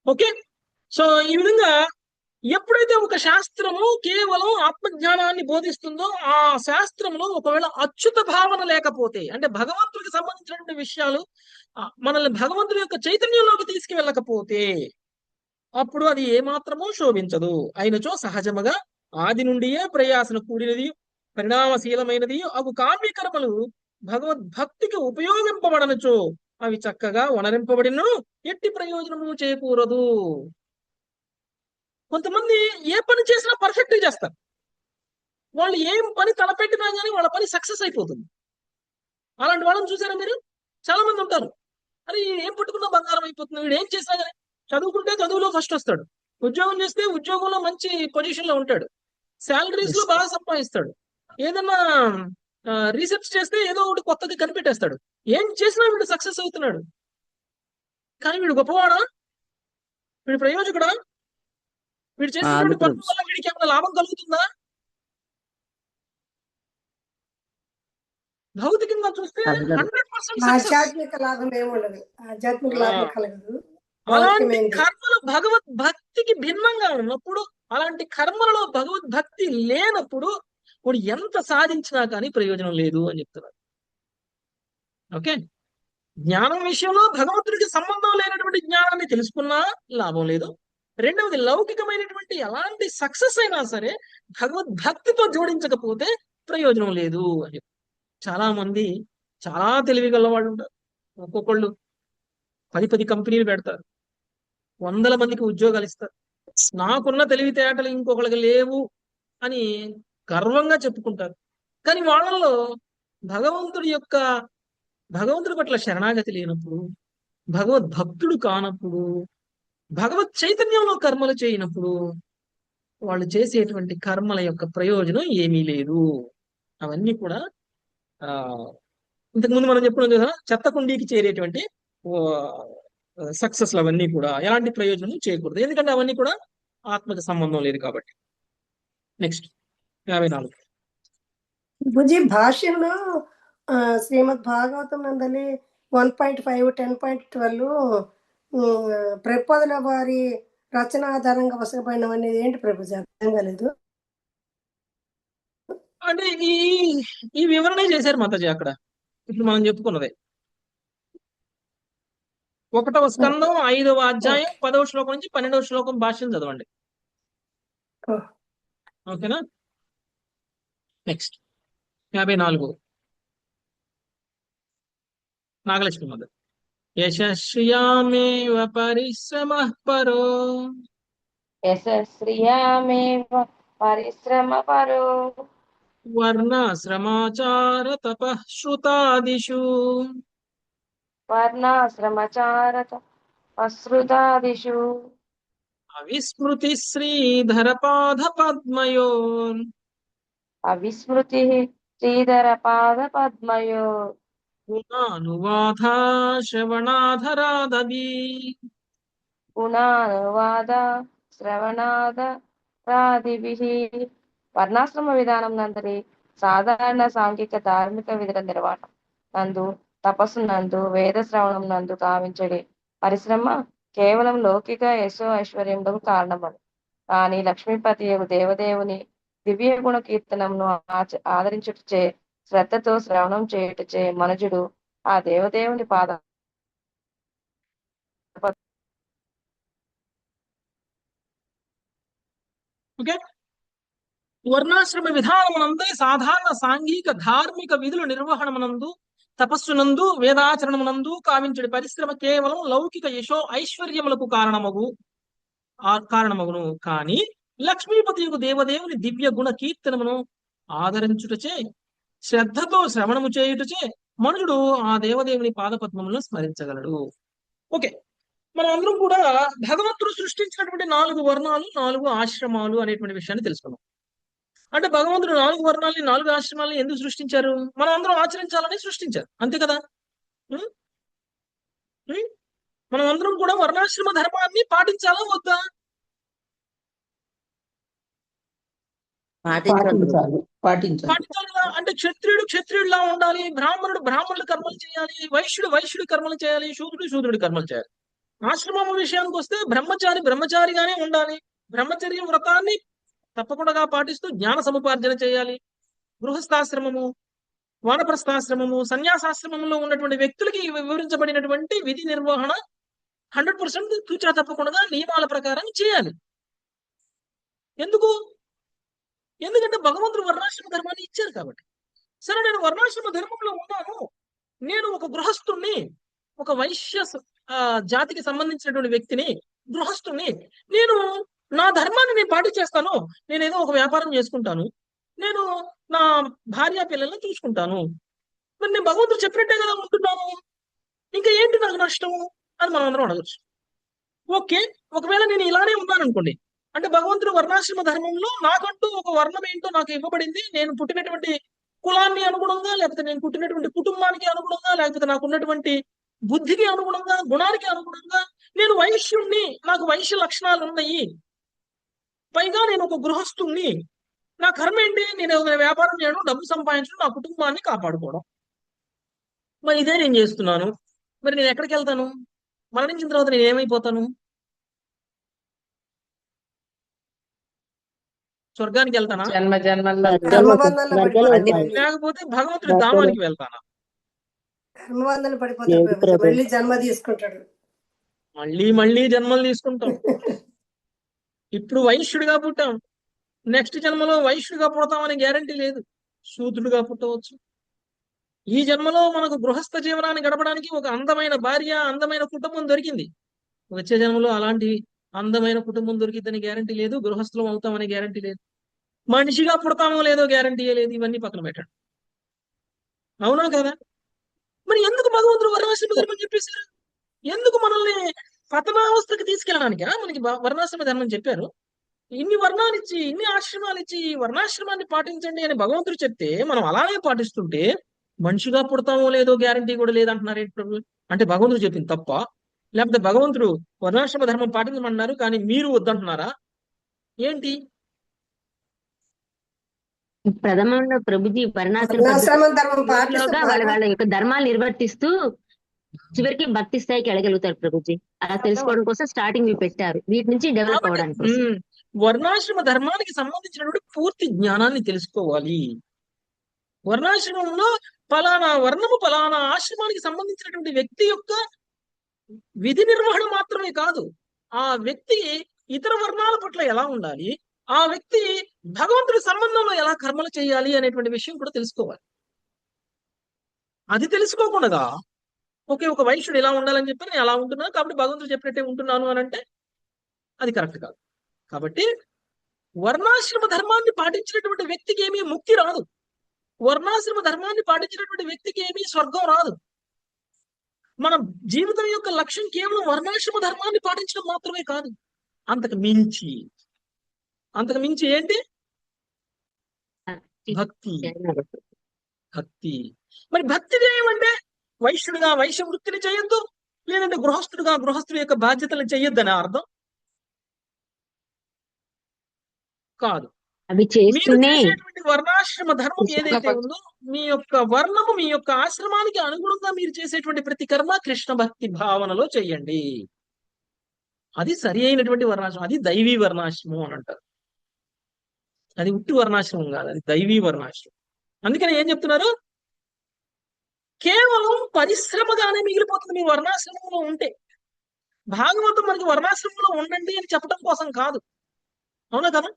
ఓకే, సో ఈ విధంగా ఎప్పుడైతే ఒక శాస్త్రము కేవలం ఆత్మజ్ఞానాన్ని బోధిస్తుందో ఆ శాస్త్రంలో ఒకవేళ అచ్యుత భావన లేకపోతే, అంటే భగవంతుడికి సంబంధించినటువంటి విషయాలు మనల్ని భగవంతుడి యొక్క చైతన్యంలోకి తీసుకువెళ్ళకపోతే అప్పుడు అది ఏమాత్రమూ శోభించదు. అయినచో సహజముగా ఆది నుండియే ప్రయాసను కూడినది పరిణామశీలమైనది అవి కామ్యకర్మలు భగవద్భక్తికి ఉపయోగింపబడనచో అవి చక్కగా వనరింపబడినను ఎట్టి ప్రయోజనము చేకూరదు. కొంతమంది ఏ పని చేసినా పర్ఫెక్ట్ గా చేస్తారు. వాళ్ళు ఏం పని తలపెట్టినా కానీ వాళ్ళ పని సక్సెస్ అయిపోతుంది. అలాంటి వాళ్ళని చూసారా మీరు? చాలా మంది ఉంటారు, అరే ఏం పట్టుకున్నా బంగారం అయిపోతుంది, వీడు ఏం చేసినా కానీ. చదువుకుంటే చదువులో ఫస్ట్ వస్తాడు, ఉద్యోగం చేస్తే ఉద్యోగంలో మంచి పొజిషన్ లో ఉంటాడు, శాలరీస్ లో బాగా సంపాదిస్తాడు, ఏదన్నా రీసెర్చ్ చేస్తే ఏదో ఒకటి కొత్తది కనిపెట్టేస్తాడు. ఏం చేసినా వీడు సక్సెస్ అవుతున్నాడు. కానీ వీడు గొప్పవాడా? వీడు ప్రయోజకుడా? వీడు చేసినటువంటి పనుల వల్ల వీడికి ఏమైనా లాభం కలుగుతుందా? భౌతికంగా చూస్తే 100% ఆధ్యాత్మిక లాభం ఏముండదు, ఆధ్యాత్మిక లాభం కలగదు. అలాంటి కర్మలు భగవద్భక్తికి భిన్నంగా ఉన్నప్పుడు, అలాంటి కర్మలలో భగవద్భక్తి లేనప్పుడు వాడు ఎంత సాధించినా కానీ ప్రయోజనం లేదు అని చెప్తున్నారు. ఓకే, జ్ఞానం విషయంలో భగవంతుడికి సంబంధం లేనటువంటి జ్ఞానాన్ని తెలుసుకున్నా లాభం లేదు. రెండవది లౌకికమైనటువంటి ఎలాంటి సక్సెస్ అయినా సరే భగవద్భక్తితో జోడించకపోతే ప్రయోజనం లేదు అని. చాలా మంది చాలా తెలివిగల వాళ్ళు ఉంటారు. ఒక్కొక్కళ్ళు 10 కంపెనీలు పెడతారు, 100 మందికి ఉద్యోగాలు ఇస్తారు. నాకున్న తెలివితేటలు ఇంకొకరికి లేవు అని గర్వంగా చెప్పుకుంటారు. కానీ వాళ్ళల్లో భగవంతుడి పట్ల శరణాగతి లేనప్పుడు, భగవద్భక్తుడు కానప్పుడు, భగవత్ చైతన్యంలో కర్మలు చేయనప్పుడు వాళ్ళు చేసేటువంటి కర్మల యొక్క ప్రయోజనం ఏమీ లేదు. అవన్నీ కూడా ఇంతకుముందు మనం చెప్పుకున్నాం కదా, చెత్త కుండీకి చేరేటువంటి సక్సెస్లు అవన్నీ కూడా ఎలాంటి ప్రయోజనం చేయకూడదు, ఎందుకంటే అవన్నీ కూడా ఆత్మకి సంబంధం లేదు కాబట్టి. నెక్స్ట్ 54. బుజ్జి భాష్యంలో శ్రీమద్ భాగవతం నందలి 1.5 10.12 ప్రపదల వారి రచన ఆధారంగా వసగబడిన అనేది ఏంటి ప్రభుజీ? అర్థం కాలేదు. అంటే ఈ వివరణ చేశారు మాతాజీ అక్కడ. ఇప్పుడు మనం చెప్పుకున్నదే 1వ స్కందం 5వ అధ్యాయం 10వ శ్లోకం నుంచి 12వ శ్లోకం భాష్యం చదవండి. ఓకేనా? నెక్స్ట్ 54. నాగలక్ష్మి మదర్. యశస్వియామేవ పరిశ్రమః పరో వర్ణాశ్రమాచార తపః శ్రుతాదిషు అవిస్మృతి శ్రీధర పాద పద్మయో గుణానువాదా శ్రవణాధరాదిభిః. వర్ణాశ్రమ విధానం నందరి సాధారణ సాంఘిక ధార్మిక విధుల నిర్వహణ నందు, తపస్సు నందు, వేద శ్రవణం నందు కావించడి పరిశ్రమ కేవలం లౌకిక యశో ఐశ్వర్యములకు కారణమని. కానీ లక్ష్మీపతి దేవదేవుని దివ్య గుణ కీర్తనమును ఆదరించుటచే, శ్రద్ధతో శ్రవణం చేయుటచే మనుజుడు ఆ దేవదేవుని పాద వర్ణాశ్రమ విధానమునందు సాధారణ సాంఘిక ధార్మిక విధుల నిర్వహణమునందు, తపస్సునందు, వేదాచరణమునందు కావించడి పరిశ్రమ కేవలం లౌకిక యశో ఐశ్వర్యములకు కారణమగును. కానీ లక్ష్మీపతియు దేవదేవుని దివ్య గుణ కీర్తనమును ఆదరించుటచే, శ్రద్ధతో శ్రవణము చేయుటచే మనుషుడు ఆ దేవదేవుని పాదపద్మములను స్మరించగలడు. ఓకే, మనం అందరం కూడా భగవంతుడు సృష్టించినటువంటి 4 వర్ణాలు 4 ఆశ్రమాలు అనేటువంటి విషయాన్ని తెలుసుకున్నాం. అంటే భగవంతుడు 4 వర్ణాలని 4 ఆశ్రమాలని ఎందుకు సృష్టించారు? మనం అందరం ఆచరించాలని సృష్టించారు, అంతే కదా. ఉం? ఉం? మనం అందరం కూడా వర్ణాశ్రమ ధర్మాన్ని పాటించాలా వద్దా? పాటించాలి. పాటించాలి కదా. అంటే క్షత్రియుడు క్షత్రియుడిలా ఉండాలి, బ్రాహ్మణుడు బ్రాహ్మణుడు కర్మలు చేయాలి, వైశ్యుడు కర్మలు చేయాలి, శూద్రుడు కర్మలు చేయాలి. ఆశ్రమం విషయానికి వస్తే బ్రహ్మచారి బ్రహ్మచారిగానే ఉండాలి, బ్రహ్మచర్య వ్రతాన్ని తప్పకుండా పాటిస్తూ జ్ఞాన సముపార్జన చేయాలి. గృహస్థాశ్రమము, వానప్రస్థాశ్రమము, సన్యాసాశ్రమంలో ఉన్నటువంటి వ్యక్తులకి వివరించబడినటువంటి విధి నిర్వహణ 100% తూచా తప్పకుండా నియమాల ప్రకారం చేయాలి. ఎందుకంటే భగవంతుడు వర్ణాశ్రమ ధర్మాన్ని ఇచ్చారు కాబట్టి. సరే, నేను వర్ణాశ్రమ ధర్మంలో ఉన్నాను, నేను ఒక గృహస్థుణ్ణి, ఒక వైశ్య జాతికి సంబంధించినటువంటి వ్యక్తిని, గృహస్థుణ్ణి, నేను నా ధర్మాన్ని నేను పాటించేస్తాను, నేనేదో ఒక వ్యాపారం చేసుకుంటాను, నేను నా భార్య పిల్లల్ని చూసుకుంటాను, మరి నేను భగవంతుడు చెప్పినట్టే కదా ఉంటున్నాను, ఇంకా ఏంటి నాకు నష్టము అని మనం అందరం అడగచ్చు. ఓకే, ఒకవేళ నేను ఇలానే ఉన్నాను అనుకోండి, అంటే భగవంతుడు వర్ణాశ్రమ ధర్మంలో నాకంటూ ఒక వర్ణం ఏంటో నాకు ఇవ్వబడింది, నేను పుట్టినటువంటి కులాన్ని అనుగుణంగా, లేకపోతే నేను పుట్టినటువంటి కుటుంబానికి అనుగుణంగా, లేకపోతే నాకు ఉన్నటువంటి బుద్ధికి అనుగుణంగా, గుణానికి అనుగుణంగా నేను వైశ్యుణ్ణి, నాకు వైశ్య లక్షణాలు ఉన్నాయి, పైగా నేను ఒక గృహస్థుణ్ణి, నా కర్మ ఏంటి? నేను వ్యాపారం చేయడం, డబ్బు సంపాదించడం, నా కుటుంబాన్ని కాపాడుకోవడం. మరి ఇదే నేను చేస్తున్నాను, మరి నేను ఎక్కడికి వెళ్తాను? మరణించిన తర్వాత నేను ఏమైపోతాను? స్వర్గానికి వెళ్తానా, జన్మ జన్మల్లో కర్మబంధంలో పడిపోతారు, లేకపోతే భగవంతుడి ధామానికి వెళ్తానా? కర్మబంధంలో పడిపోతారు ప్రభుజీ. మళ్ళీ జన్మ తీసుకుంటాడు. మళ్ళీ జన్మలు తీసుకుంటాం. ఇప్పుడు వైశ్యుడిగా పుట్టాం, నెక్స్ట్ జన్మలో వైశ్యుడిగా పుడతామని గ్యారంటీ లేదు, శూద్రుడిగా పుట్టవచ్చు. ఈ జన్మలో మనకు గృహస్థ జీవనాన్ని గడపడానికి ఒక అందమైన భార్య, అందమైన కుటుంబం దొరికింది, వచ్చే జన్మలో అలాంటి అందమైన కుటుంబం దొరికిద్దని గ్యారంటీ లేదు, గృహస్థులం అవుతామని గ్యారంటీ లేదు, మనిషిగా పుడతామో లేదో గ్యారంటీ లేదు. ఇవన్నీ పక్కన పెట్టండి, అవునా కదా? మరి ఎందుకు భగవంతుడు వర్ణాశ్రమ ధర్మం చెప్పేశారు? ఎందుకు మనల్ని పతనావస్థకి తీసుకెళ్ళడానికా మనకి వర్ణాశ్రమ ధర్మం చెప్పారు? ఇన్ని వర్ణాలు ఇచ్చి, ఇన్ని ఆశ్రమాలు ఇచ్చి, ఈ వర్ణాశ్రమాన్ని పాటించండి అని భగవంతుడు చెప్తే మనం అలానే పాటిస్తుంటే మనిషిగా పుడతామో లేదో గ్యారంటీ కూడా లేదంటున్నారు ఏంటి ప్రభు? అంటే భగవంతుడు చెప్పింది తప్ప, లేకపోతే భగవంతుడు వర్ణాశ్రమ ధర్మం పాటించమన్నారు కానీ మీరు వద్దంటున్నారా ఏంటి? ప్రథమంలో ప్రభుజీ వర్ణాశ్రమ వర్ణాశ్రమ ధర్మం పద్ధతిలోగా పాటిస్తే వాళ్ళ యొక్క ధర్మాలు నిర్వర్తిస్తూ చివరికి భక్తి స్థాయికి వెళ్ళగలుగుతారు ప్రభుజీ. అలా తెలుసుకోవడం కోసం స్టార్టింగ్ పెట్టారు, వీటి నుంచి డెవలప్ అవడానికి కోసం. వర్ణాశ్రమ ధర్మానికి సంబంధించినటువంటి పూర్తి జ్ఞానాన్ని తెలుసుకోవాలి. వర్ణాశ్రమంలో ఫలానా వర్ణము ఫలానా ఆశ్రమానికి సంబంధించినటువంటి వ్యక్తి యొక్క విధి నిర్వహణ మాత్రమే కాదు, ఆ వ్యక్తి ఇతర వర్ణాల పట్ల ఎలా ఉండాలి, ఆ వ్యక్తి భగవంతుడి సంబంధంలో ఎలా కర్మలు చేయాలి అనేటువంటి విషయం కూడా తెలుసుకోవాలి. అది తెలుసుకోకుండా ఒకే ఒక వైశ్యుడు ఎలా ఉండాలని చెప్పి నేను అలా ఉంటున్నాను కాబట్టి భగవంతుడు చెప్పినట్టే ఉంటున్నాను అని అంటే అది కరెక్ట్ కాదు. కాబట్టి వర్ణాశ్రమ ధర్మాన్ని పాటించినటువంటి వ్యక్తికి ఏమీ ముక్తి రాదు, వర్ణాశ్రమ ధర్మాన్ని పాటించినటువంటి వ్యక్తికి ఏమీ స్వర్గం రాదు. మన జీవితం యొక్క లక్ష్యం కేవలం వర్ణాశ్రమ ధర్మాన్ని పాటించడం మాత్రమే కాదు, అంతకు మించి ఏంటి? భక్తి. మరి భక్తి ఏమంటే వైశ్యుడిగా వైశ్య వృత్తిని చేయొద్దు, లేదంటే గృహస్థుడిగా గృహస్థుడి యొక్క బాధ్యతలు చేయొద్దని అర్థం కాదు. అవి మీరు చేస్తూనే చేసేటువంటి వర్ణాశ్రమ ధర్మం ఏదైతే ఉందో, మీ యొక్క వర్ణము మీ యొక్క ఆశ్రమానికి అనుగుణంగా మీరు చేసేటువంటి ప్రతి కర్మ కృష్ణ భక్తి భావనలో చెయ్యండి. అది సరి అయినటువంటి వర్ణాశ్రమం, అది దైవీ వర్ణాశ్రమం అని అంటారు. అది ఉట్టి వర్ణాశ్రమం కాదు, అది దైవీ వర్ణాశ్రమం. అందుకని ఏం చెప్తున్నారు? కేవలం పరిశ్రమగానే మిగిలిపోతుంది మీ వర్ణాశ్రమంలో ఉంటే. భాగవతం మనకి వర్ణాశ్రమంలో ఉండండి అని చెప్పడం కోసం కాదు, అవునా కదా?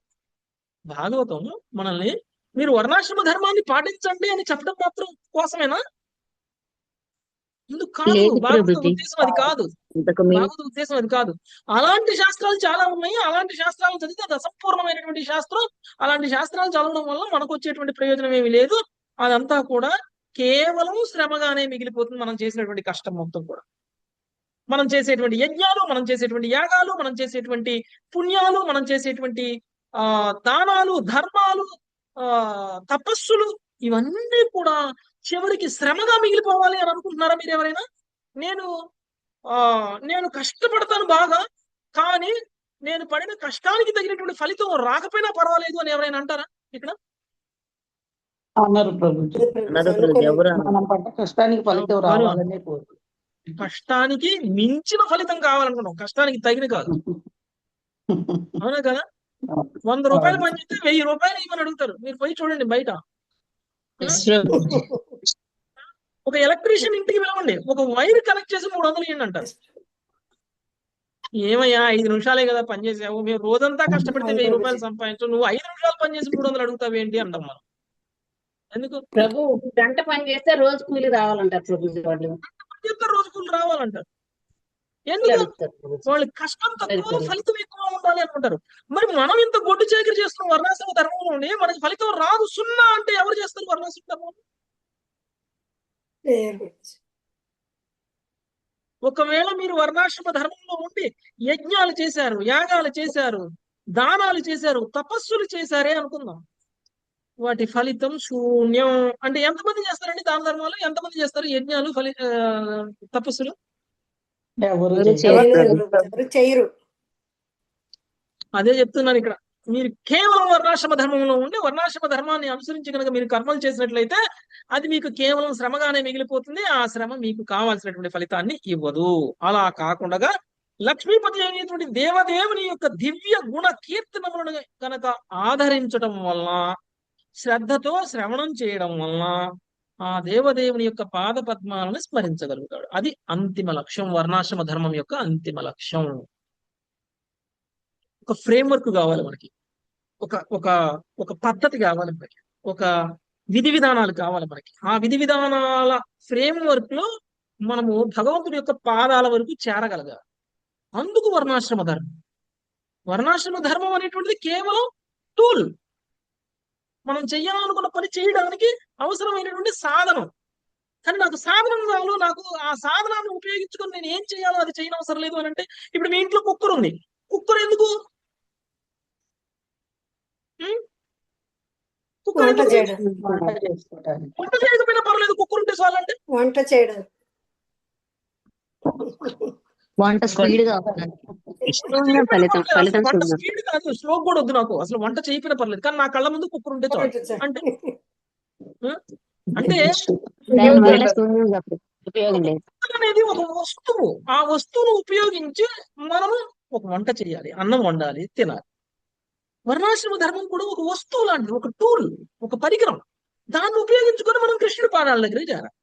భాగవతం మనల్ని మీరు వర్ణాశ్రమ ధర్మాన్ని పాటించండి అని చెప్పడం మాత్రం కోసమేనా? ఎందుకు కాదు, భాగవత ఉద్దేశం అది కాదు, భాగవత ఉద్దేశం అది కాదు. అలాంటి శాస్త్రాలు చాలా ఉన్నాయి, అలాంటి శాస్త్రాలు చదివితే అది అసంపూర్ణమైనటువంటి శాస్త్రం. అలాంటి శాస్త్రాలు చదవడం వల్ల మనకు వచ్చేటువంటి ప్రయోజనం ఏమీ లేదు, అదంతా కూడా కేవలం శ్రమగానే మిగిలిపోతుంది మనం చేసినటువంటి కష్టం మొత్తం కూడా. మనం చేసేటువంటి యజ్ఞాలు, మనం చేసేటువంటి యాగాలు, మనం చేసేటువంటి పుణ్యాలు, మనం చేసేటువంటి దానాలు, ధర్మాలు, తపస్సులు, ఇవన్నీ కూడా చివరికి శ్రమగా మిగిలిపోవాలి అని అనుకుంటున్నారా మీరు ఎవరైనా? నేను నేను కష్టపడతాను బాగా, కానీ నేను పడిన కష్టానికి తగినటువంటి ఫలితం రాకపోయినా పర్వాలేదు అని ఎవరైనా అంటారా ఇక్కడ? అన్నారు ప్రభుజీ. అన్నారు ప్రభుజీ, ఎవరు అన్నారు? మనం పడ్డ కష్టానికి ఫలితం రావాలనే కోరు. కష్టానికి మించిన ఫలితం కావాలనుకున్నాం, కష్టానికి తగిన కాదు. అవునా కదా? 100 రూపాయలు పని చేస్తే 1000 రూపాయలు ఇవ్వని అడుగుతారు. మీరు పోయి చూడండి బయట. ఒక ఎలక్ట్రీషియన్ ఇంటికి పిలవండి, ఒక వైర్ కనెక్ట్ చేసి 300 ఇవ్వండి అంటారు. ఏమయ్యా 5 నిమిషాలే కదా పని చేసావు, మేము రోజంతా కష్టపడితే 1000 రూపాయలు సంపాదించు, నువ్వు 5 నిమిషాలు పని చేసి 300 అడుగుతావు ఏంటి అంటాం మనం. ఎందుకు? ప్రభు గంట పని చేస్తే రోజు కూలి రావాలంటారు ప్రభుజీ వాళ్ళు. రోజు కూలి రావాలంటారు. ఎందుకు? వాళ్ళ కష్టం తక్కువ ఫలితం ఎక్కువ ఉండాలి అనుకుంటారు. మరి మనం ఇంత గొడ్డు చాకరీ చేస్తున్నాం వర్ణాశ్రమ ధర్మంలోనే, మనకి ఫలితం రాదు, 0 అంటే ఎవరు చేస్తారు వర్ణాశ్రమ ధర్మం? ఒకవేళ మీరు వర్ణాశ్రమ ధర్మంలో ఉండి యజ్ఞాలు చేశారు, యాగాలు చేశారు, దానాలు చేశారు, తపస్సులు చేశారే అనుకుందాం, వాటి ఫలితం శూన్యం. అంటే ఎంతమంది చేస్తారండి దాన ధర్మాలు? ఎంతమంది చేస్తారు యజ్ఞాలు, తపస్సులు? చేయరు. అదే చెప్తున్నాను ఇక్కడ. మీరు కేవలం వర్ణాశ్రమ ధర్మంలో ఉండి వర్ణాశ్రమ ధర్మాన్ని అనుసరించి కనుక మీరు కర్మలు చేసినట్లయితే అది మీకు కేవలం శ్రమగానే మిగిలిపోతుంది. ఆ శ్రమ మీకు కావాల్సినటువంటి ఫలితాన్ని ఇవ్వదు. అలా కాకుండా లక్ష్మీపతి అయినటువంటి దేవదేవుని యొక్క దివ్య గుణ కీర్తనములను కనుక ఆదరించడం వలన, శ్రద్ధతో శ్రవణం చేయడం వలన ఆ దేవదేవుని యొక్క పాద పద్మాలను స్మరించగలుగుతాడు. అది అంతిమ లక్ష్యం, వర్ణాశ్రమ ధర్మం యొక్క అంతిమ లక్ష్యం. ఒక ఫ్రేమ్వర్క్ కావాలి మనకి, ఒక ఒక ఒక పద్ధతి కావాలి మనకి, ఒక విధి విధానాలు కావాలి మనకి. ఆ విధి విధానాల ఫ్రేమ్వర్క్ లో మనము భగవంతుడి యొక్క పాదాల వరకు చేరగలగాలి. అందుకు వర్ణాశ్రమ ధర్మం. వర్ణాశ్రమ ధర్మం అనేటువంటిది కేవలం టూల్, మనం చెయ్యాలనుకున్న పని చేయడానికి అవసరమైనటువంటి సాధనం. కానీ నాకు సాధనం కాదు, నాకు ఆ సాధనాన్ని ఉపయోగించుకొని నేను ఏం చేయాలో అది చేయనవసరం లేదు అని అంటే, ఇప్పుడు మీ ఇంట్లో కుక్కర్ ఉంది, కుక్కర్ ఎందుకు? కుక్కర్ వంట చేయడం. వంట చేయకపోయినా పర్లేదు, కుక్కర్ ఉంటే చాలంటే. వంట చేయడం, వంట స్పీడ్ గా ఫలితం వంట స్పీడ్ కాదు, స్లో కూడా వద్దు నాకు, అసలు వంట చేయకపోయినా పర్లేదు, కానీ నా కళ్ళ ముందు కుక్కర్ ఉంటే చాలు. అంటే అంటే ఉపయోగం లేదు అనేది ఒక వస్తువు. ఆ వస్తువును ఉపయోగించి మనము ఒక వంట చేయాలి, అన్నం వండాలి, తినాలి. వర్ణాశ్రమ ధర్మం కూడా ఒక వస్తువు లాంటిది, ఒక టూల్, ఒక పరికరం. దాన్ని ఉపయోగించుకొని మనం కృష్ణుడి పాదాల దగ్గర చేరాలి.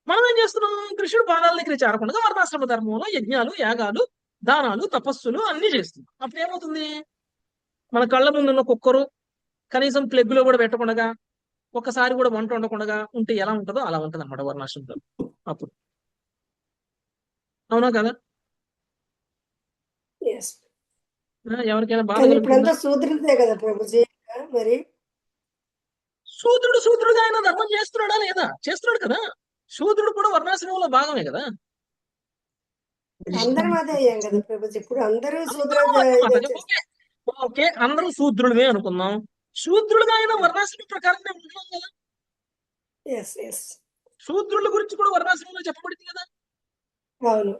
మనం ఏం చేస్తున్నాం? కృష్ణుడి పాదాల దగ్గర చేరకుండా వర్ణాశ్రమ ధర్మంలో యజ్ఞాలు, యాగాలు, దానాలు, తపస్సులు అన్ని చేస్తున్నాం. అప్పుడు ఏమవుతుంది? మన కళ్ళ ముందున్న కుక్కరు కనీసం ప్లగ్ లో కూడా పెట్టకుండా, ఒక్కసారి కూడా వంట వండకుండా ఉంటే ఎలా ఉంటుందో అలా ఉంటుంది అన్నమాట వర్ణాశ్రమ ధర్మం అప్పుడు. అవునా కదా? ఎవరికైనా బాధ ఇప్పుడంతా శూద్రుడిదే కదా ప్రభుజీ. మరి శూద్రుడుగా ఆయన ధర్మం చేస్తున్నాడా లేదా? చేస్తున్నాడు కదా. శూద్రుడు కూడా వర్ణాశ్రమంలో భాగమే కదా. అందరం అదే అయ్యాం కదా ప్రభుజీ. ఇప్పుడు అందరూ ఓకే, అందరూ శూద్రుడివే అనుకుందాం. శూద్రుడుగా ఆయన వర్ణాశ్రమం ప్రకారంగా ఉంటున్నాం కదా. శూద్రుల గురించి కూడా వర్ణాశ్రమంలో చెప్పబడింది కదా. అవును,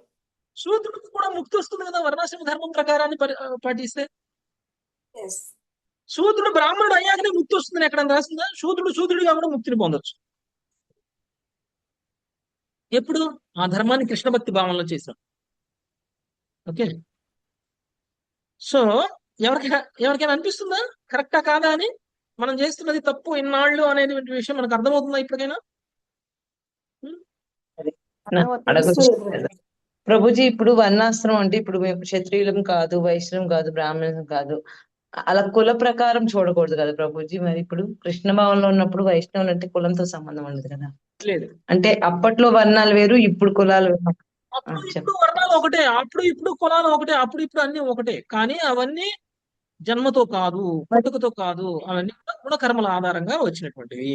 శూద్రుడికి కూడా ముక్తి వస్తుంది కదా వర్ణాశ్రమ ధర్మం ప్రకారాన్ని పాటిస్తే. శూద్రుడు బ్రాహ్మణుడు అయ్యాకనే ముక్తి వస్తుందని ఎక్కడ రాసిందా? శూద్రుడిగా కూడా ముక్తిని పొందొచ్చు. ఎప్పుడు? ఆ ధర్మాన్ని కృష్ణ భక్తి భావంలో చేశాం. ఓకే, సో ఎవరికైనా అనిపిస్తుందా కరెక్టా కాదా అని? మనం చేస్తున్నది తప్పు ఇన్నాళ్ళు అనేది విషయం మనకు అర్థమవుతుందా ఇప్పటికైనా? ప్రభుజీ, ఇప్పుడు వర్ణాశ్రమం అంటే ఇప్పుడు మేము క్షత్రియులం కాదు, వైశ్యం కాదు, బ్రాహ్మణం కాదు, అలా కుల ప్రకారం చూడకూడదు కదా ప్రభుజీ. మరి ఇప్పుడు కృష్ణ భావంలో ఉన్నప్పుడు వైష్ణవులు అంటే కులంతో సంబంధం ఉండదు కదా. లేదు, అంటే అప్పట్లో వర్ణాలు వేరు, ఇప్పుడు కులాలు వేరు. ఇప్పుడు వర్ణాలు ఒకటే, ఇప్పుడు కులాలు ఒకటే, ఇప్పుడు అన్ని ఒకటే. కానీ అవన్నీ జన్మతో కాదు, పుట్టుకతో కాదు, అవన్నీ గుణకర్మల ఆధారంగా వచ్చినటువంటివి.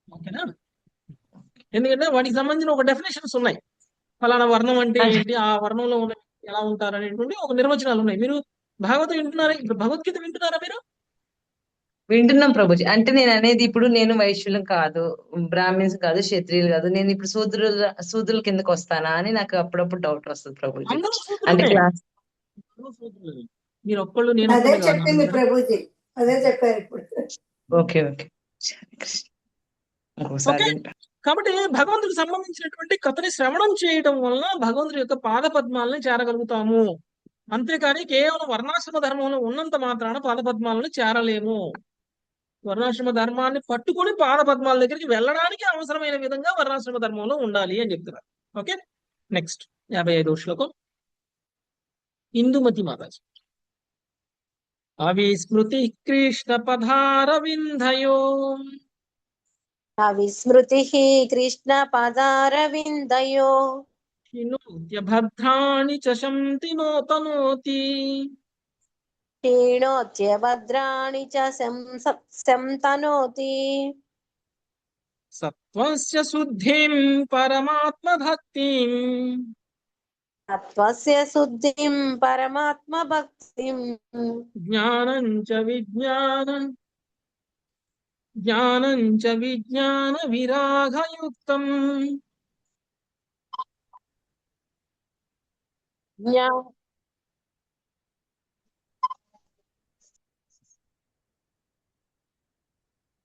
ఓకేనా? ఎందుకంటే వాటికి సంబంధించిన ఒక డెఫినేషన్స్ ఉన్నాయి. ఫలానా వర్ణం అంటే ఏంటి, ఆ వర్ణంలో ఉన్న ఎలా ఉంటారు అనేటువంటి ఒక నిర్వచనాలు ఉన్నాయి. మీరు భాగవతం వింటున్నారా? ఇప్పుడు భగవద్గీత వింటున్నారా మీరు? వింటున్నాం ప్రభుజీ. అంటే నేను అనేది ఇప్పుడు నేను వైశ్యులం కాదు, బ్రాహ్మిన్స్ కాదు, క్షత్రియులు కాదు, నేను ఇప్పుడు శూద్రుల కిందకి వస్తానా అని నాకు అప్పుడప్పుడు డౌట్ వస్తుంది ప్రభుజీ. అందరూ అంటే సూత్రులే, క్లాస్ అందరూ సూత్రులే. మీరు ఒక్కళ్ళు నేను అదే ఒక్కళ్ళు కాదు చెప్పింది అందరూ. ప్రభుజీ, అదే చెప్పారు ఇప్పుడు. ఓకే ఓకే ఇంకోసారి ఓకే, వింటా. కాబట్టి భగవంతుడికి సంబంధించినటువంటి కథని శ్రవణం చేయటం వలన భగవంతుడి యొక్క పాద పద్మాలని చేరగలుగుతాము. అంతేకాని కేవలం వర్ణాశ్రమ ధర్మంలో ఉన్నంత మాత్రాన పాద పద్మాలను చేరలేము. వర్ణాశ్రమ ధర్మాన్ని పట్టుకొని పాద పద్మాల దగ్గరికి వెళ్ళడానికి అవసరమైన విధంగా వర్ణాశ్రమ ధర్మంలో ఉండాలి అని చెప్తున్నారు. ఓకే, నెక్స్ట్ 55వ శ్లోకం. ఇందుమతి మాతాజీ. అవిస్మృతి కృష్ణ పదారవిందయో అవిస్మృతి కృష్ణ పదారవిందయో హినోత్య భద్రాణి చ శంతి నోతనోతి క్షీణోత్య భద్రాణి చ సంతనోతి సత్వస్య శుద్ధిం పరమాత్మ భక్తిం తత్వస్య శుద్ధిం పరమాత్మ భక్తిం జ్ఞానం చ విజ్ఞాన విరాగయుక్తం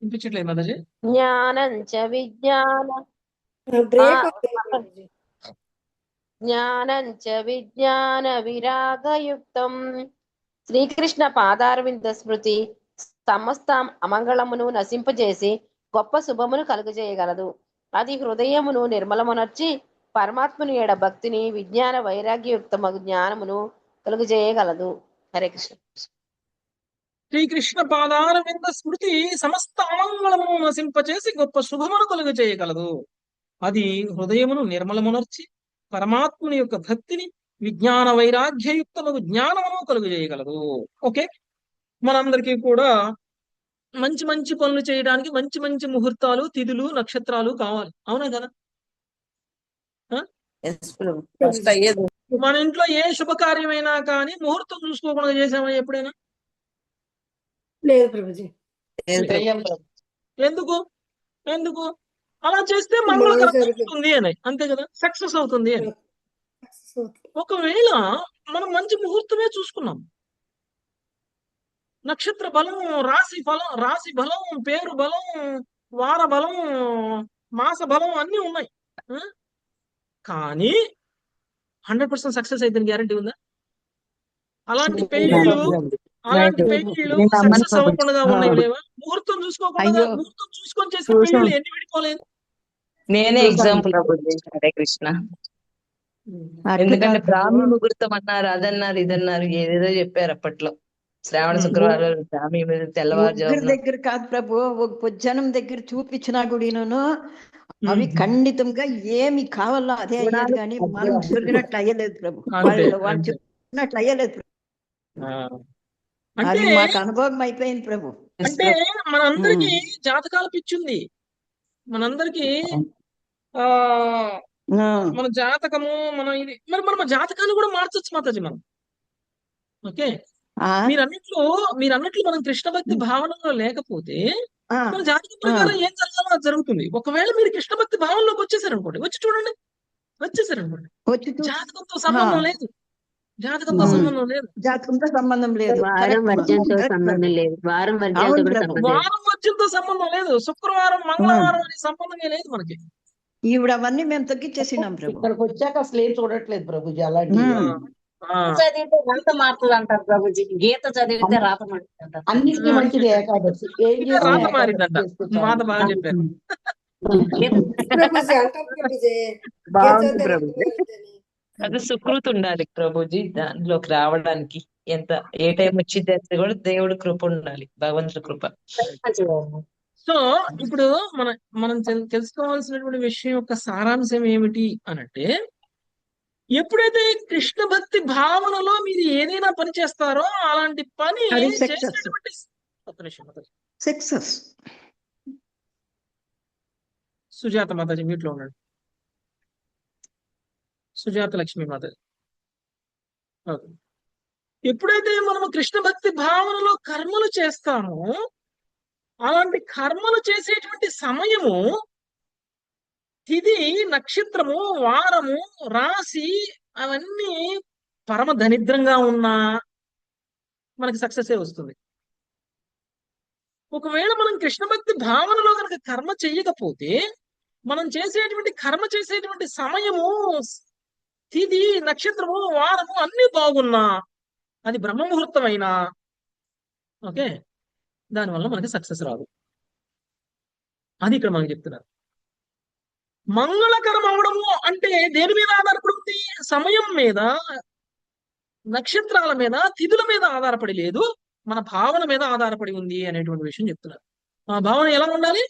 వినిపించట్లేదు మాతాజీ? జ్ఞానం చ విజ్ఞాన బ్రేక్ అవుతుంది ప్రభుజీ. జ్ఞానం చ విజ్ఞాన విరాగయుక్తం. శ్రీకృష్ణ పాదారవింద స్మృతి సమస్త అమంగళమును నశింపజేసి గొప్ప శుభమును కలుగజేయగలదు. అది హృదయమును నిర్మలమునర్చి పరమాత్ముని ఏడ భక్తిని విజ్ఞాన వైరాగ్యయుక్తమగు జ్ఞానమును కలుగజేయగలదు. హరే కృష్ణ. శ్రీకృష్ణ పాదారవింద స్మృతి సమస్త అమంగళమును నశింపచేసి గొప్ప శుభమును కలుగ చేయగలదు. అది హృదయమును నిర్మలమునర్చి పరమాత్ముని యొక్క భక్తిని విజ్ఞాన వైరాగ్యయుక్తమగు జ్ఞానమును కలుగ చేయగలదు. ఓకే, మనందరికీ కూడా మంచి మంచి పనులు చేయడానికి మంచి మంచి ముహూర్తాలు, తిథులు, నక్షత్రాలు కావాలి. అవునా కదా? ఫస్ట్ అయ్యేది మన ఇంట్లో ఏ శుభకార్యమైనా కానీ ముహూర్తం చూసుకోకుండా చేసామా ఎప్పుడైనా? లేదు ప్రభుజీ. ఎందుకు ఎందుకు అలా చేస్తే బాగా మంగళకరంగా జరుగుతుంది. ఉంటుంది అని, అంతే కదా, సక్సెస్ అవుతుంది అని. ఒకవేళ మనం మంచి ముహూర్తమే చూసుకున్నాం, నక్షత్ర బలం, రాశి బలం, పేరు బలం, వార బలం, మాస బలం అన్నీ ఉన్నాయి, కానీ 100% సక్సెస్ అయితే గ్యారంటీ ఉందా? అలాంటి పెళ్లిళ్ళు సక్సెస్ అవ్వకుండా ఉన్నాయి లేవా? ముహూర్తం చూసుకోకుండా, ముహూర్తం చూసుకొని చేసిన పెళ్లిళ్ళు ఎన్ని విడిపోలేదు. నేనే ఎగ్జాంపుల్ ప్రభుజీ. హరే కృష్ణ. ఎందుకంటే బ్రాహ్మీ ముహూర్తం అన్నారు, అదన్నారు, ఇదన్నారు, ఏదేదో చెప్పారు అప్పట్లో. శ్రావణ శుక్రవారం బ్రాహ్మీ ముహూర్తం తెల్లవారుజామున దగ్గర కాదు ప్రభు, ఒక పొజ్జనం దగ్గర చూపించినా కూడా అవి ఖండితంగా ఏమి కావాలో అదే అయ్యేది, కానీ మనం దొరికినట్లు అయ్యలేదు ప్రభు. వాళ్ళు చెప్పినట్లు అయ్యలేదు ప్రభు. అది మాకు అనుభవం అయిపోయింది ప్రభు. అంటే మనందరికి జాతకాల పిచ్చింది. మనందరికి మన జాతకము, మన ఇది మరి మన జాతకాన్ని కూడా మార్చొచ్చు మాతాజీ మనం. ఓకే, మీరు అన్నట్లు మనం కృష్ణ భక్తి భావనలో లేకపోతే మన జాతకం ప్రకారం ఏం జరగాలో అది జరుగుతుంది. ఒకవేళ మీరు కృష్ణ భక్తి భావనలోకి వచ్చేసారనుకోండి, వచ్చి చూడండి, వచ్చేసారనుకోండి, జాతకంతో సంబంధం లేదు, జాతకంతో సంబంధం లేదు, జాతకంతో సంబంధం లేదు, వారం వర్జంతో సంబంధం లేదు, వారం వర్జంతో సంబంధం లేదు, శుక్రవారం మంగళవారం అనే సంబంధమే లేదు మనకి. ఈవిడ అవన్నీ మేము తగ్గించేసినాం ప్రభు. ఇక్కడికి వచ్చాక అసలు ఏం చూడట్లేదు ప్రభుజీ. అలాంటి చదివితే రాత మారుతుంది అంటారు ప్రభుజీ. గీత చదివితే రాత మారుతుంది అంటారు. అన్నిటికీ మంచిది ఏకాదశి. ఏం రాత మారిందంట, మాట బాగా చెప్పారు. అది సుకృతి ఉండాలి ప్రభుజీ దానిలోకి రావడానికి. ఏ టైం వచ్చింది అంటే కూడా దేవుడి కృప ఉండాలి, భగవంతుడి కృప. సో ఇప్పుడు మనం తెలుసుకోవాల్సినటువంటి విషయం యొక్క సారాంశం ఏమిటి అనంటే, ఎప్పుడైతే కృష్ణ భక్తి భావనలో మీరు ఏదైనా పని చేస్తారో అలాంటి పని చేసినటువంటి సక్సెస్. సుజాత మాతాజీ మీట్లో ఉన్నాడు. సుజాత లక్ష్మీ మాత. ఓకే. ఎప్పుడైతే మనము కృష్ణ భక్తి భావనలో కర్మలు చేస్తామో అలాంటి కర్మలు చేసేటువంటి సమయము తిథి, నక్షత్రము, వారము, రాశి అవన్నీ పరమ దరిద్రంగా ఉన్నా మనకి సక్సెస్ వస్తుంది. ఒకవేళ మనం కృష్ణ భక్తి భావనలో కనుక కర్మ చెయ్యకపోతే మనం చేసేటువంటి సమయము, తిథి, నక్షత్రము, వారము అన్ని బాగున్నా అది బ్రహ్మ ముహూర్తమైనా ఓకే దానివల్ల మనకి సక్సెస్ రాదు. అది ఇక్కడ మనకి చెప్తున్నారు. మంగళకరం అవడము అంటే దేని మీద ఆధారపడి ఉంది? సమయం మీద, నక్షత్రాల మీద, తిథుల మీద ఆధారపడి లేదు, మన భావన మీద ఆధారపడి ఉంది అనేటువంటి విషయం చెప్తున్నారు. ఆ భావన ఎలా ఉండాలి?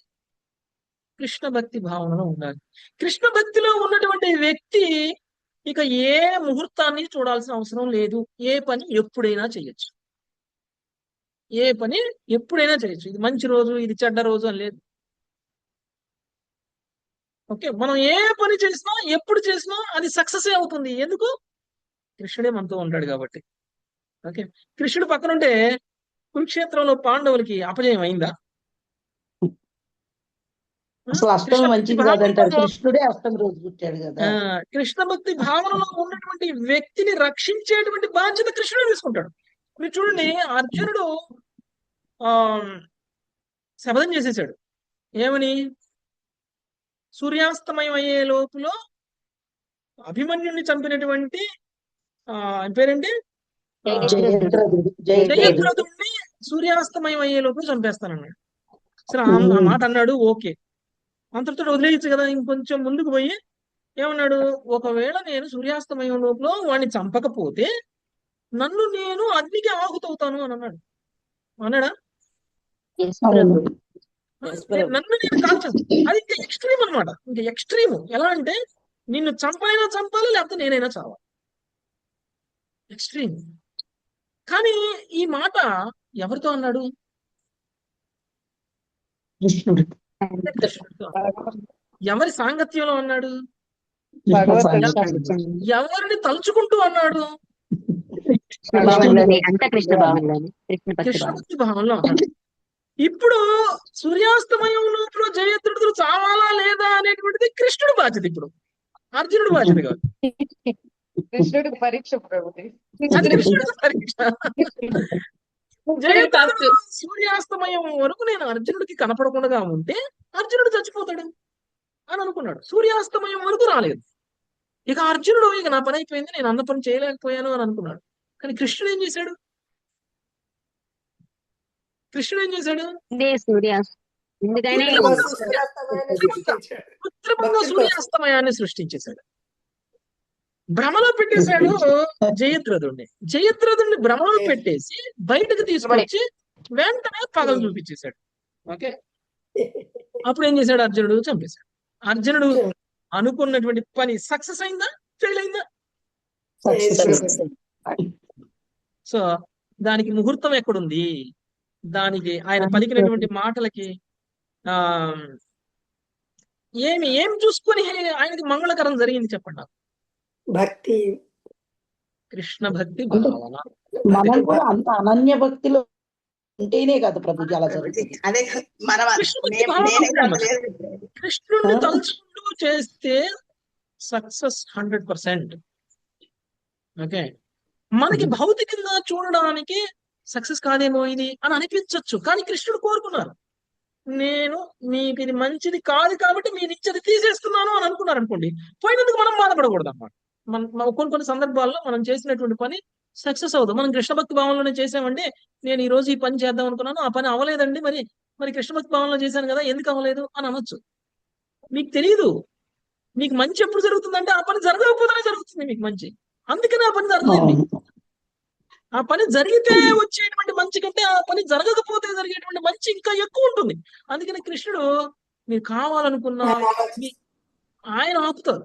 కృష్ణ భక్తి భావనలో ఉండాలి. కృష్ణ భక్తిలో ఉన్నటువంటి వ్యక్తి ఇక ఏ ముహూర్తాన్ని చూడాల్సిన అవసరం లేదు. ఏ పని ఎప్పుడైనా చేయొచ్చు. ఏ పని ఎప్పుడైనా చేయొచ్చు. ఇది మంచి రోజు, ఇది చెడ్డ రోజు అని లేదు. ఓకే, మనం ఏ పని చేసినా ఎప్పుడు చేసినా అది సక్సెస్ అవుతుంది. ఎందుకు? కృష్ణుడే మనతో ఉంటాడు కాబట్టి. ఓకే, కృష్ణుడు పక్కనుంటే కురుక్షేత్రంలో పాండవులకి అపజయం అయిందా? అసలు అష్టమి మంచిది కాదంటారు. కృష్ణుడే అష్టమి రోజు పుట్టాడు కదా. కృష్ణ భక్తి భావనలో ఉన్నటువంటి వ్యక్తిని రక్షించేటువంటి బాధ్యత కృష్ణుడు తీసుకుంటాడు. మీరు చూడండి, అర్జునుడు శపథం చేసేసాడు. ఏమని? సూర్యాస్తమయం అయ్యే లోపులో అభిమన్యుడిని చంపినటువంటి పేరేంటి, జయద్రథుడిని సూర్యాస్తమయం అయ్యే లోపల చంపేస్తానన్నాడు. సరే, ఆ మాట అన్నాడు. ఓకే, అంతటితో వదిలేయచ్చు కదా. ఇంకొంచెం ముందుకు పోయి ఏమన్నాడు? ఒకవేళ నేను సూర్యాస్తమయం లోపల వాడిని చంపకపోతే నన్ను నేను అగ్నికి ఆహుతవుతాను అని అన్నాడు. అన్నాడా? నన్ను నేను కాల్చాను. అది ఇంకా ఎక్స్ట్రీమ్ అనమాట. ఇంకా ఎక్స్ట్రీమ్ ఎలా అంటే నిన్ను చంపైనా చంపాలి, లేకపోతే నేనైనా చావాలి. ఎక్స్ట్రీమ్. కానీ ఈ మాట ఎవరితో అన్నాడు? ఎవరి సాంగత్యంలో అన్నాడు? ఎవరిని తలుచుకుంటూ అన్నాడు? కృష్ణ భక్తి భావంలో అన్నాడు. ఇప్పుడు సూర్యాస్తమయం లోపల జయద్రథుడు చావాలా లేదా అనేటువంటిది కృష్ణుడు బాధ్యత. ఇప్పుడు అర్జునుడు బాధ్యత కాదు. కృష్ణుడికి పరీక్ష ప్రభుత్వం. అది కృష్ణుడికి పరీక్ష. జయద్రథుడు సూర్యాస్తమయం వరకు నేను అర్జునుడికి కనపడకుండా ఉంటే అర్జునుడు చచ్చిపోతాడు అని అనుకున్నాడు. సూర్యాస్తమయం వరకు రాలేదు. ఇక అర్జునుడు ఇక నా పని అయిపోయింది, నేను అన్న పని చేయలేకపోయాను అని అనుకున్నాడు. కానీ కృష్ణుడు ఏం చేశాడు? కృత్రిమంగా సూర్యాస్తమయాన్ని సృష్టించేశాడు. భ్రమలో పెట్టేశాడు జయద్రథుడిని భ్రమలో పెట్టేసి బయటకు తీసుకొచ్చి వెంటనే పగలు చూపించేశాడు. ఓకే, అప్పుడు ఏం చేశాడు? అర్జునుడు చంపేశాడు. అర్జునుడు అనుకున్నటువంటి పని సక్సెస్ అయిందా, ఫెయిల్ అయిందా? సో దానికి ముహూర్తం ఎక్కడుంది? దానికి ఆయన పలికినటువంటి మాటలకి ఏం చూసుకొని ఆయనకి మంగళకరం జరిగింది చెప్పండి నాకు. భక్తి, కృష్ణ భక్తి భావన. మనం కూడా అంత అనన్య భక్తిలో ఉంటేనే కదా ప్రభుజీ అలా జరుగుతుంది. కృష్ణుడిని తలుచుకుంటూ చేస్తే సక్సెస్ 100%. ఓకే, మనకి భౌతికంగా చూడడానికి సక్సెస్ కాదేమో ఇది అని అనిపించవచ్చు. కానీ కృష్ణుడు కోరుకున్నారు, నేను మీకు ఇది మంచిది కాదు కాబట్టి మీ నుంచి అది తీసేస్తున్నాను అని అనుకున్నారు అనుకోండి, పోయినందుకు మనం బాధపడకూడదు అన్నమాట. కొన్ని సందర్భాల్లో మనం చేసినటువంటి పని సక్సెస్ అవ్వదు. మనం కృష్ణ భక్తి భావంలోనే చేసామంటే, నేను ఈ రోజు ఈ పని చేద్దాం అనుకున్నాను, ఆ పని అవ్వలేదండి, మరి కృష్ణ భక్తి భావంలో చేశాను కదా, ఎందుకు అవ్వలేదు అని అనొచ్చు. మీకు తెలియదు. మీకు మంచి ఎప్పుడు జరుగుతుందంటే ఆ పని జరగకపోతేనే జరుగుతుంది మీకు మంచి. అందుకని ఆ పని జరగలేదు. ఆ పని జరిగితే వచ్చేటువంటి మంచి కంటే ఆ పని జరగకపోతే జరిగేటువంటి మంచి ఇంకా ఎక్కువ ఉంటుంది. అందుకని కృష్ణుడు మీరు కావాలనుకున్నా ఆయన ఆపుతారు.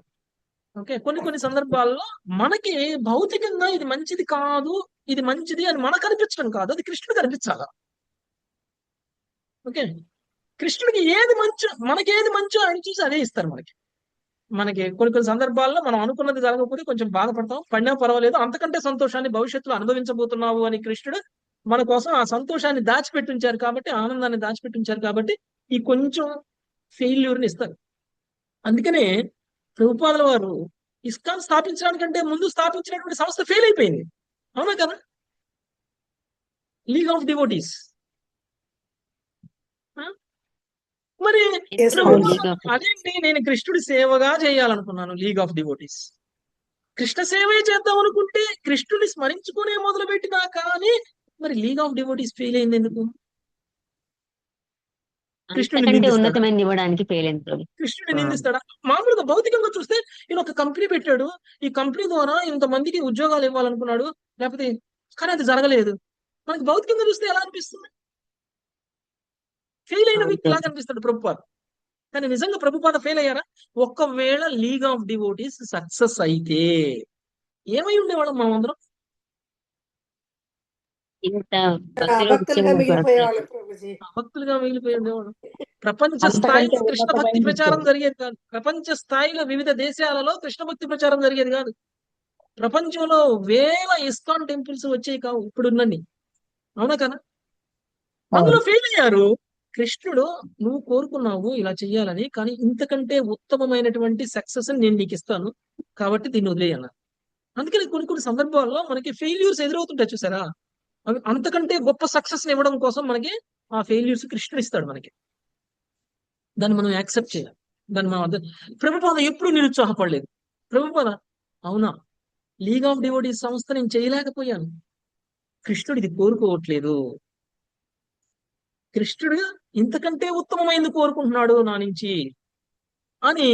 ఓకే, కొన్ని సందర్భాల్లో మనకి భౌతికంగా ఇది మంచిది కాదు, ఇది మంచిది అని మనకు అనిపించడం కాదు, అది కృష్ణుడికి అనిపించాలా. ఓకే, కృష్ణుడికి ఏది మంచో, మనకేది మంచో ఆయన చూసి అదే ఇస్తారు మనకి. మనకి కొన్ని కొన్ని సందర్భాల్లో మనం అనుకున్నది జరగకపోతే కొంచెం బాధపడతాం, పడినా పర్వాలేదు, అంతకంటే సంతోషాన్ని భవిష్యత్తులో అనుభవించబోతున్నావు అని కృష్ణుడు మన కోసం ఆ సంతోషాన్ని దాచిపెట్టించారు కాబట్టి, ఆనందాన్ని దాచిపెట్టించారు కాబట్టి ఈ కొంచెం ఫెయిల్యూర్ని ఇస్తారు. అందుకనే ప్రభుపాదుల వారు ఇస్కాన్ స్థాపించడానికంటే ముందు స్థాపించినటువంటి సంస్థ ఫెయిల్ అయిపోయింది, అవునా కదా? League of devotees. మరి అదేంటి, నేను కృష్ణుడి సేవగా చేయాలనుకున్నాను, లీగ్ ఆఫ్ డివోటీస్. కృష్ణ సేవే చేద్దాం అనుకుంటే కృష్ణుడిని స్మరించుకునే మొదలు పెట్టినా కానీ మరి లీగ్ ఆఫ్ డివోటీస్ ఫెయిల్ అయింది ఎందుకు? అంతకంటే ఉన్నతమైన ఇవ్వడానికి ఫెయిల్ అయింది ప్రభు. కృష్ణుడిని నిందిస్తాడా? మామూలుగా భౌతికంగా చూస్తే ఈయన ఒక కంపెనీ పెట్టాడు, ఈ కంపెనీ ద్వారా ఇంతమందికి ఉద్యోగాలు ఇవ్వాలనుకున్నాడు, లేకపోతే కానీ అది జరగలేదు. మనకి భౌతికంగా చూస్తే ఎలా అనిపిస్తుంది? ఫెయిల్ అయిన వ్యక్తి లాగా అనిపిస్తాడు ప్రభుపాద. కానీ నిజంగా ప్రభుపాద ఫెయిల్ అయ్యారా? ఒకవేళ లీగ్ ఆఫ్ డివోటీస్ సక్సెస్ అయితే ఏమై ఉండేవాళ్ళం మనం అందరం? ఇంత భక్తులుగా మిగిలిపోయేవాళ్ళం ప్రభుజీ. భక్తులుగా మిగిలిపోయి ఉండేవాళ్ళం. ప్రపంచ స్థాయిలో కృష్ణ భక్తి ప్రచారం జరిగేది కాదు. ప్రపంచ స్థాయిలో వివిధ దేశాలలో కృష్ణ భక్తి ప్రచారం జరిగేది కాదు. ప్రపంచంలో వేల ఇస్కాన్ టెంపుల్స్ వచ్చేవి కావు ఇప్పుడున్నన్ని, అవునా కదా? అందులో ఫెయిల్ అయ్యారు. కృష్ణుడు నువ్వు కోరుకున్నావు ఇలా చెయ్యాలని, కానీ ఇంతకంటే ఉత్తమమైనటువంటి సక్సెస్ నేను నీకు ఇస్తాను కాబట్టి దీన్ని వదిలేయన్నారు. అందుకని కొన్ని కొన్ని సందర్భాల్లో మనకి ఫెయిల్యూర్స్ ఎదురవుతుంటాయి చూసారా, అవి అంతకంటే గొప్ప సక్సెస్ ఇవ్వడం కోసం మనకి ఆ ఫెయిల్యూర్స్ కృష్ణుడు ఇస్తాడు మనకి. దాన్ని మనం యాక్సెప్ట్ చేయాలి. దాన్ని మనం ప్రభుపాద ఎప్పుడు నిరుత్సాహపడలేదు. ప్రభుపాద అవునా, లీగ్ ఆఫ్ డివోటీస్ సంస్థ నేను చేయలేకపోయాను, కృష్ణుడు ఇది కోరుకోవట్లేదు, కృష్ణుడు ఇంతకంటే ఉత్తమమైంది కోరుకుంటున్నాడు నా నుంచి అని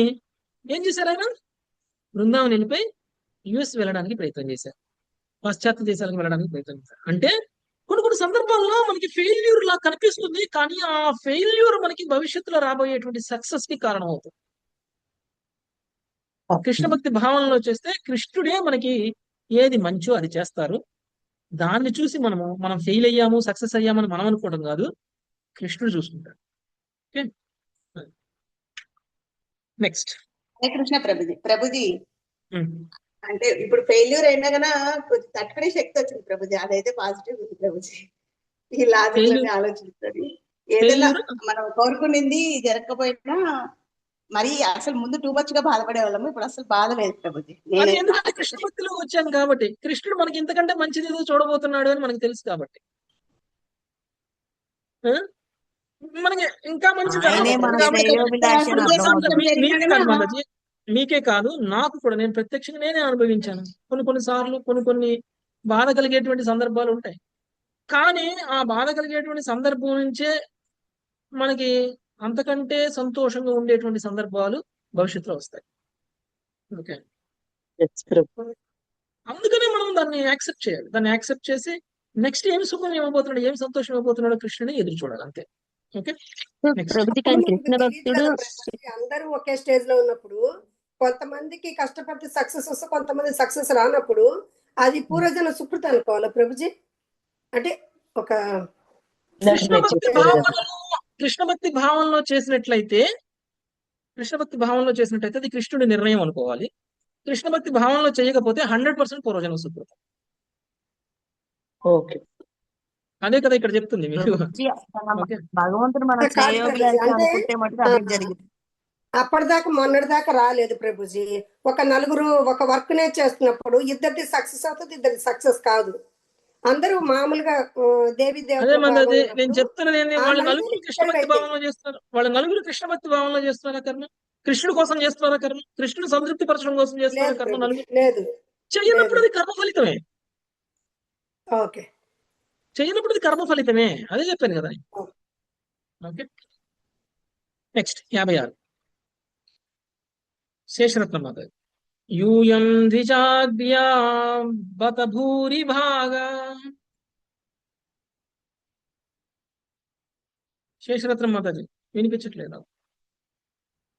ఏం చేశారు? ఆయన బృందావనం వెళ్ళిపోయి యుఎస్ వెళ్ళడానికి ప్రయత్నం చేశారు, పాశ్చాత్య దేశాలకు వెళ్ళడానికి ప్రయత్నం చేశారు. అంటే కొన్ని కొన్ని సందర్భాల్లో మనకి ఫెయిల్యూర్ లా కనిపిస్తుంది, కానీ ఆ ఫెయిల్యూర్ మనకి భవిష్యత్తులో రాబోయేటువంటి సక్సెస్ కి కారణం అవుతుంది. కృష్ణ భక్తి భావనలో చేస్తే కృష్ణుడే మనకి ఏది మంచో అది చేస్తారు. దాన్ని చూసి మనం ఫెయిల్ అయ్యాము సక్సెస్ అయ్యామని మనం అనుకోవడం కాదు, కృష్ణుడు చూసుకుంటాడు. Okay, next. హరే కృష్ణ ప్రభుజీ అంటే ఇప్పుడు ఫెయిల్యూర్ అయినా కన్నా తట్టుకునే శక్తి వచ్చింది ప్రభుజీ, అదైతే పాజిటివ్ ఉంది ప్రభుజీ. ఈ లాజిక్ ఆలోచిస్తుంది, ఏదైనా మనం కోరుకునింది జరగకపోయినా మరి అసలు ముందు టూ మచ్ గా బాధపడే వాళ్ళము, ఇప్పుడు అసలు బాధ లేదు ప్రభుజీ. ఎందుకంటే కృష్ణ భక్తిలో వచ్చాను కాబట్టి, కృష్ణుడు మనకి ఇంతకంటే మంచిది ఏదో చూడబోతున్నాడు అని మనకు తెలుసు కాబట్టి మనకి ఇంకా మంచి మీకే కాదు నాకు కూడా, నేను ప్రత్యక్షంగా నేనే అనుభవించాను. కొన్ని సార్లు కొన్ని బాధ కలిగేటువంటి సందర్భాలు ఉంటాయి, కానీ ఆ బాధ కలిగేటువంటి సందర్భం నుంచే మనకి అంతకంటే సంతోషంగా ఉండేటువంటి సందర్భాలు భవిష్యత్తులో వస్తాయి. ఓకే, అందుకనే మనం దాన్ని యాక్సెప్ట్ చేయాలి. దాన్ని యాక్సెప్ట్ చేసి నెక్స్ట్ ఏం సుఖం ఇవ్వబోతున్నాడు, ఏం సంతోషం ఇవ్వబోతున్నాడో కృష్ణుని ఎదురు చూడాలి, అంతే. ఓకే, కృష్ణ భక్తుడు అందరూ ఒకే స్టేజ్ లో ఉన్నప్పుడు కొంతమందికి కష్టపడితే సక్సెస్ వస్తే కొంతమంది సక్సెస్ రానప్పుడు అది పూర్వజన సుకృతి అనుకోవాలా ప్రభుజీ? అంటే ఒక కృష్ణ భక్తి భావంలో చేసినట్లయితే అది కృష్ణుడి నిర్ణయం అనుకోవాలి. కృష్ణ భక్తి భావంలో చేయకపోతే 100% పూర్వజన సుకృతం. ఓకే, అదే కదా ఇక్కడ చెప్తుంది మీకు. భగవంతుడు మనం జరిగింది అప్పటిదాకా మొన్నటిదాకా రాలేదు ప్రభుజీ. ఒక నలుగురు ఒక వర్క్ నే చేస్తున్నప్పుడు ఇద్దరిది సక్సెస్ అవుతుంది, ఇద్దరిది సక్సెస్ కాదు. అందరూ మామూలుగా దేవి నేను చెప్తున్నది వాళ్ళ నలుగురు కృష్ణ భక్తి భావంలో చేస్తున్నారు. వాళ్ళ నలుగురు కృష్ణ భక్తి భావంలో చేస్తున్నారా కర్మ? కృష్ణుడు కోసం చేస్తున్నారా కర్మ? కృష్ణుడు సంతృప్తి పరచడం కోసం చేస్తున్నారా కర్మ? నలుగురు లేదు చేయనప్పుడు అది కర్మ ఫలితమే. ఓకే, చేయనప్పుడు అది కర్మ ఫలితమే, అదే చెప్పాను కదా. ఓకే, నెక్స్ట్ 56 శేషరత్న మాత. యూయం ద్విజాద్యా బత భూరి భాగా. శేషరత్నం మాతాజీ వినిపించట్లేదు.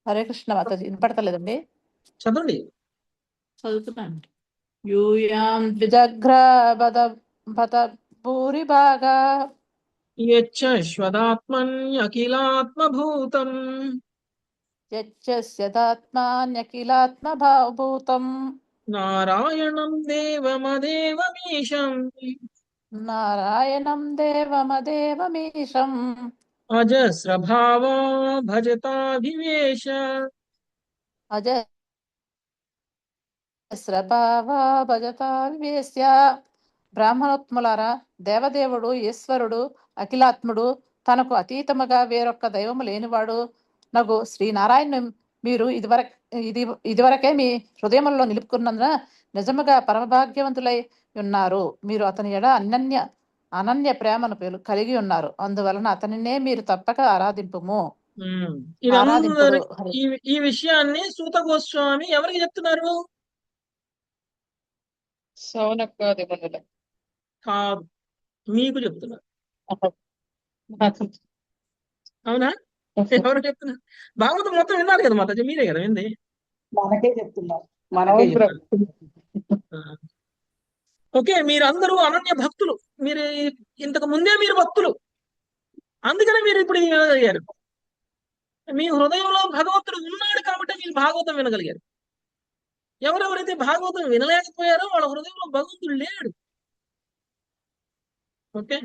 హరే కృష్ణ మాతాజీ వినపడతలేదండి, చదవండి. చదువుతున్నాను. యూయాం ద్విజగ్ర బత భూరి భాగా యచ్చ శ్వదాత్మన్ అఖిలాత్మభూతం యచ్చస్యదాత్మాన్యఖిలాత్మభూతం నారాయణం దేవమదేవమీశం నారాయణం దేవమదేవమీశం అజస్రభావో భజతాభివేశ అజస్రభావా భజతా వివేశ్య. బ్రాహ్మణోత్ములారా, దేవదేవుడు, ఈశ్వరుడు, అఖిలాత్ముడు, తనకు అతీతముగా వేరొక్క దైవము లేనివాడు నగు శ్రీనారాయణుని మీరు ఇదివరకే మీ హృదయములలో నిలుపుకున్నందున నిజముగా పరమభాగ్యవంతులై ఉన్నారు. మీరు అతని ఎడ అనన్య ప్రేమను కలిగి ఉన్నారు. అందువలన అతనినే మీరు తప్పక ఆరాధింపుము. ఈ విషయాన్ని సూత గోస్వామి ఎవరికి చెప్తున్నారు? కాదు, మీకు చెప్తున్నారు. అవునా? ఎవరు చెప్తున్నారు? భాగవతం మొత్తం విన్నారు కదా మాతాజీ, మీరే కదా వింది. మనకే చెప్తున్నారు. ఓకే, మీరందరూ అనన్య భక్తులు. మీరు ఇంతకు ముందే మీరు భక్తులు, అందుకనే మీరు ఇప్పుడు వినగలిగారు. మీ హృదయంలో భగవంతుడు ఉన్నాడు కాబట్టి మీరు భాగవతం వినగలిగారు. ఎవరెవరైతే భాగవతం వినలేకపోయారో వాళ్ళ హృదయంలో భగవంతుడు లేడు. ఓకే,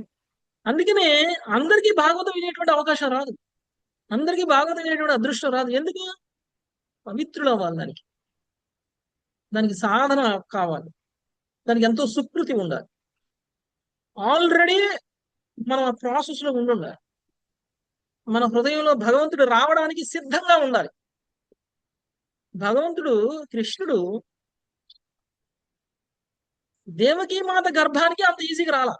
అందుకనే అందరికీ భాగవతం వినేటువంటి అవకాశం రాదు, అందరికీ భాగవతం వినేటువంటి అదృష్టం రాదు. ఎందుకు? పవిత్రులు అవ్వాలి, దానికి సాధన కావాలి, దానికి ఎంతో సుకృతి ఉండాలి. ఆల్రెడీ మనం ఆ ప్రాసెస్ లో ఉండాలి. మన హృదయంలో భగవంతుడు రావడానికి సిద్ధంగా ఉండాలి. భగవంతుడు కృష్ణుడు దేవకీ మాత గర్భానికి అంత ఈజీగా రాలా.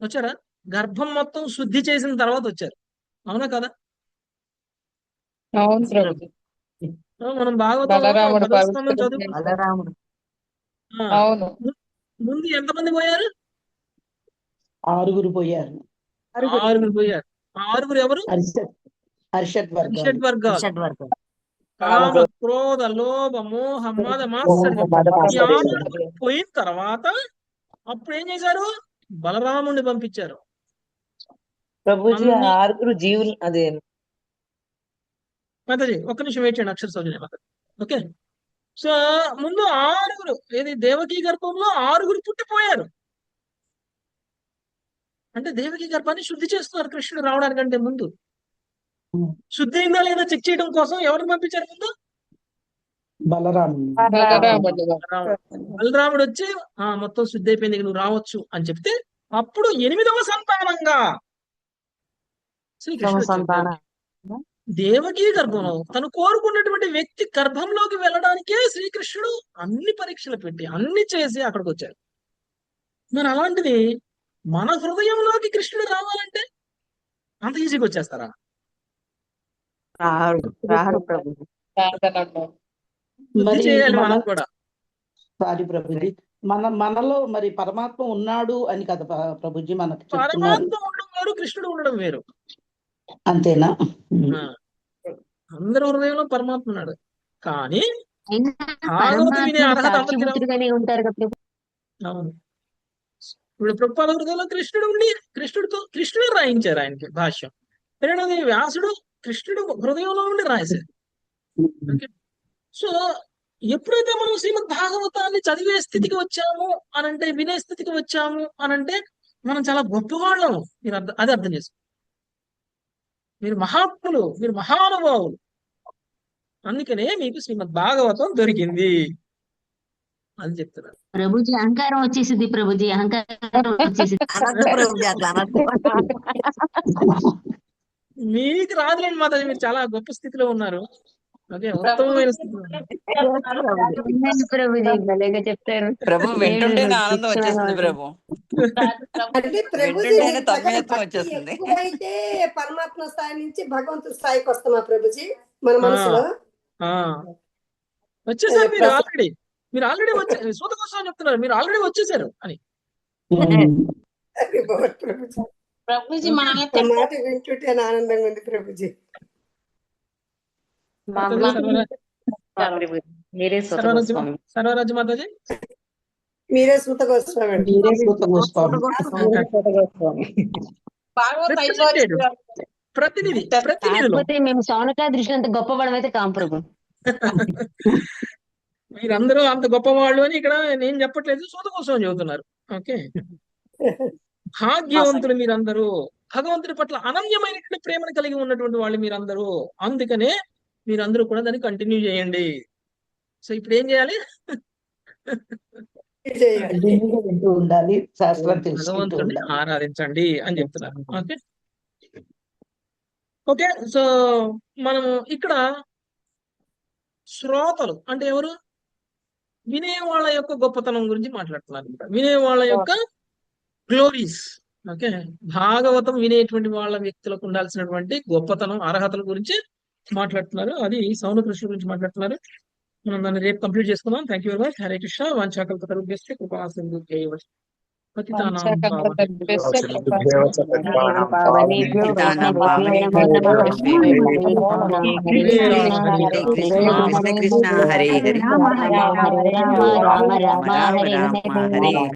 వచ్చారా? గర్భం మొత్తం శుద్ధి చేసిన తర్వాత వచ్చారు. అవునా కదా? మనం భాగవతం చదువు ముందు ఎంతమంది పోయారు? 6 పోయారు. 6 పోయారు. 6 ఎవరు? హర్షడ్ వర్గాలు. కామ, క్రోధ, లోభ, మోహ, మద, మాత్సర్యం పోయిన తర్వాత అప్పుడు ఏం చేశారు? బలరాముడిని పంపించారు. ప్రభుజీ 6 జీవులు అదే మాతాజీ ఒక్క నిమిషం వెయిట్ చేయండి, అక్షర సౌజన్య మాతాజీ. ఓకే, సో ముందు 6 ఏది దేవకీ గర్భంలో 6 పుట్టిపోయారు. అంటే దేవకీ గర్భాన్ని శుద్ధి చేస్తున్నారు కృష్ణుడు రావడానికంటే ముందు. శుద్ధి అయిందా లేదా చెక్ చేయడం కోసం ఎవరిని పంపించారు ముందు? బలరాముడు వచ్చి మొత్తం శుద్ధి అయిపోయింది, నువ్వు రావచ్చు అని చెప్తే అప్పుడు 8వ సంతానంగా శ్రీకృష్ణుడు దేవకీ గర్భంలో తను కోరుకున్నటువంటి వ్యక్తి గర్భంలోకి వెళ్ళడానికే శ్రీకృష్ణుడు అన్ని పరీక్షలు పెట్టి అన్ని చేసి అక్కడికి వచ్చారు. మరి అలాంటిది మన హృదయంలోకి కృష్ణుడు రావాలంటే అంత ఈజీగా వచ్చేస్తారా? సారీ ప్రభుజీ, మనలో మరి పరమాత్మ ఉన్నాడు అని కదా ప్రభుజీ మనకు పరమాత్మ ఉండడం వేరు, కృష్ణుడు ఉండడం వేరు. అంతేనా? అందరి హృదయంలో పరమాత్మ ఉన్నాడు, కానీ అవును. ఇప్పుడు ప్రభుపాద హృదయంలో కృష్ణుడు ఉండి కృష్ణుడు రాయించారు ఆయనకి భాష్యం. రెండోది వ్యాసుడు కృష్ణుడు హృదయంలో ఉండి రాశారు. సో ఎప్పుడైతే మనం శ్రీమద్ భాగవతాన్ని చదివే స్థితికి వచ్చాము అనంటే, వినే స్థితికి వచ్చాము అనంటే మనం చాలా గొప్పవాళ్ళము. మీరు అది అర్థం చేసుకో. మీరు మహాత్ములు, మీరు మహానుభావులు. అందుకనే మీకు శ్రీమద్ భాగవతం దొరికింది అని చెప్తున్నారు. ప్రభుజీ అహంకారం వచ్చేసింది. ప్రభుజీ అహంకారం వచ్చేసింది. మీకు రాదులేండి మాతాజీ, మీరు చాలా గొప్ప స్థితిలో ఉన్నారు. అదే ఉత్తమమైన స్థితిలో చెప్తారు. ప్రభు వింటుంటే ఆనందం వచ్చేసింది. ప్రభు వచ్చేసింది. ఎప్పుడైతే పరమాత్మ స్థాయి నుంచి భగవంతుడి స్థాయికి వస్తామా ప్రభుజీ మన మనసులో వచ్చేసారు. మీరు ఆల్రెడీ వచ్చారు. సూత కోసం చెప్తున్నారు, మీరు ఆల్రెడీ వచ్చేసారు అని. ప్రభుజీ మాట వింటుంటే ఆనందంగా ఉంది ప్రభుజీ. సర్వరాజు మాతాజీ మీరే సూత గోస్వామి. ప్రతినిధిలో కాకపోతే మేము సౌనకా దృష్టి అంత గొప్పవాళ్ళం అయితే కాం ప్రభు. మీరందరూ అంత గొప్పవాళ్ళు అని ఇక్కడ నేను చెప్పట్లేదు, సోద కోసం చెబుతున్నారు. ఓకే, భాగ్యవంతులు మీరందరూ, భగవంతుడి పట్ల అనన్యమైనటువంటి ప్రేమను కలిగి ఉన్నటువంటి వాళ్ళు మీరందరూ. అందుకనే మీరందరూ కూడా దాన్ని కంటిన్యూ చేయండి. సో ఇప్పుడు ఏం చేయాలి? ఉండాలి, శాస్త్రం భగవంతుడిని ఆరాధించండి అని చెప్తున్నారు. ఓకే ఓకే సో మనము ఇక్కడ శ్రోతలు అంటే ఎవరు? వినేవాళ్ళ యొక్క గొప్పతనం గురించి మాట్లాడుతున్నారు. వినేవాళ్ళ యొక్క గ్లోరీస్. ఓకే, భాగవతం వినేటువంటి వాళ్ళ వ్యక్తులకు ఉండాల్సినటువంటి గొప్పతనం, అర్హతల గురించి మాట్లాడుతున్నారు. అది సౌన కృష్ణ గురించి మాట్లాడుతున్నారు. మనం దాన్ని రేపు కంప్లీట్ చేసుకుందాం. Thank you very much. Hare Krishna. వాంఛాకల్పతరుభ్యశ్చ కృపా సింధుభ్యైవ పతితానాం పావనేభ్యో కృష్ణ కృష్ణ హరే హరే రామ రామ రామ హరే హరే.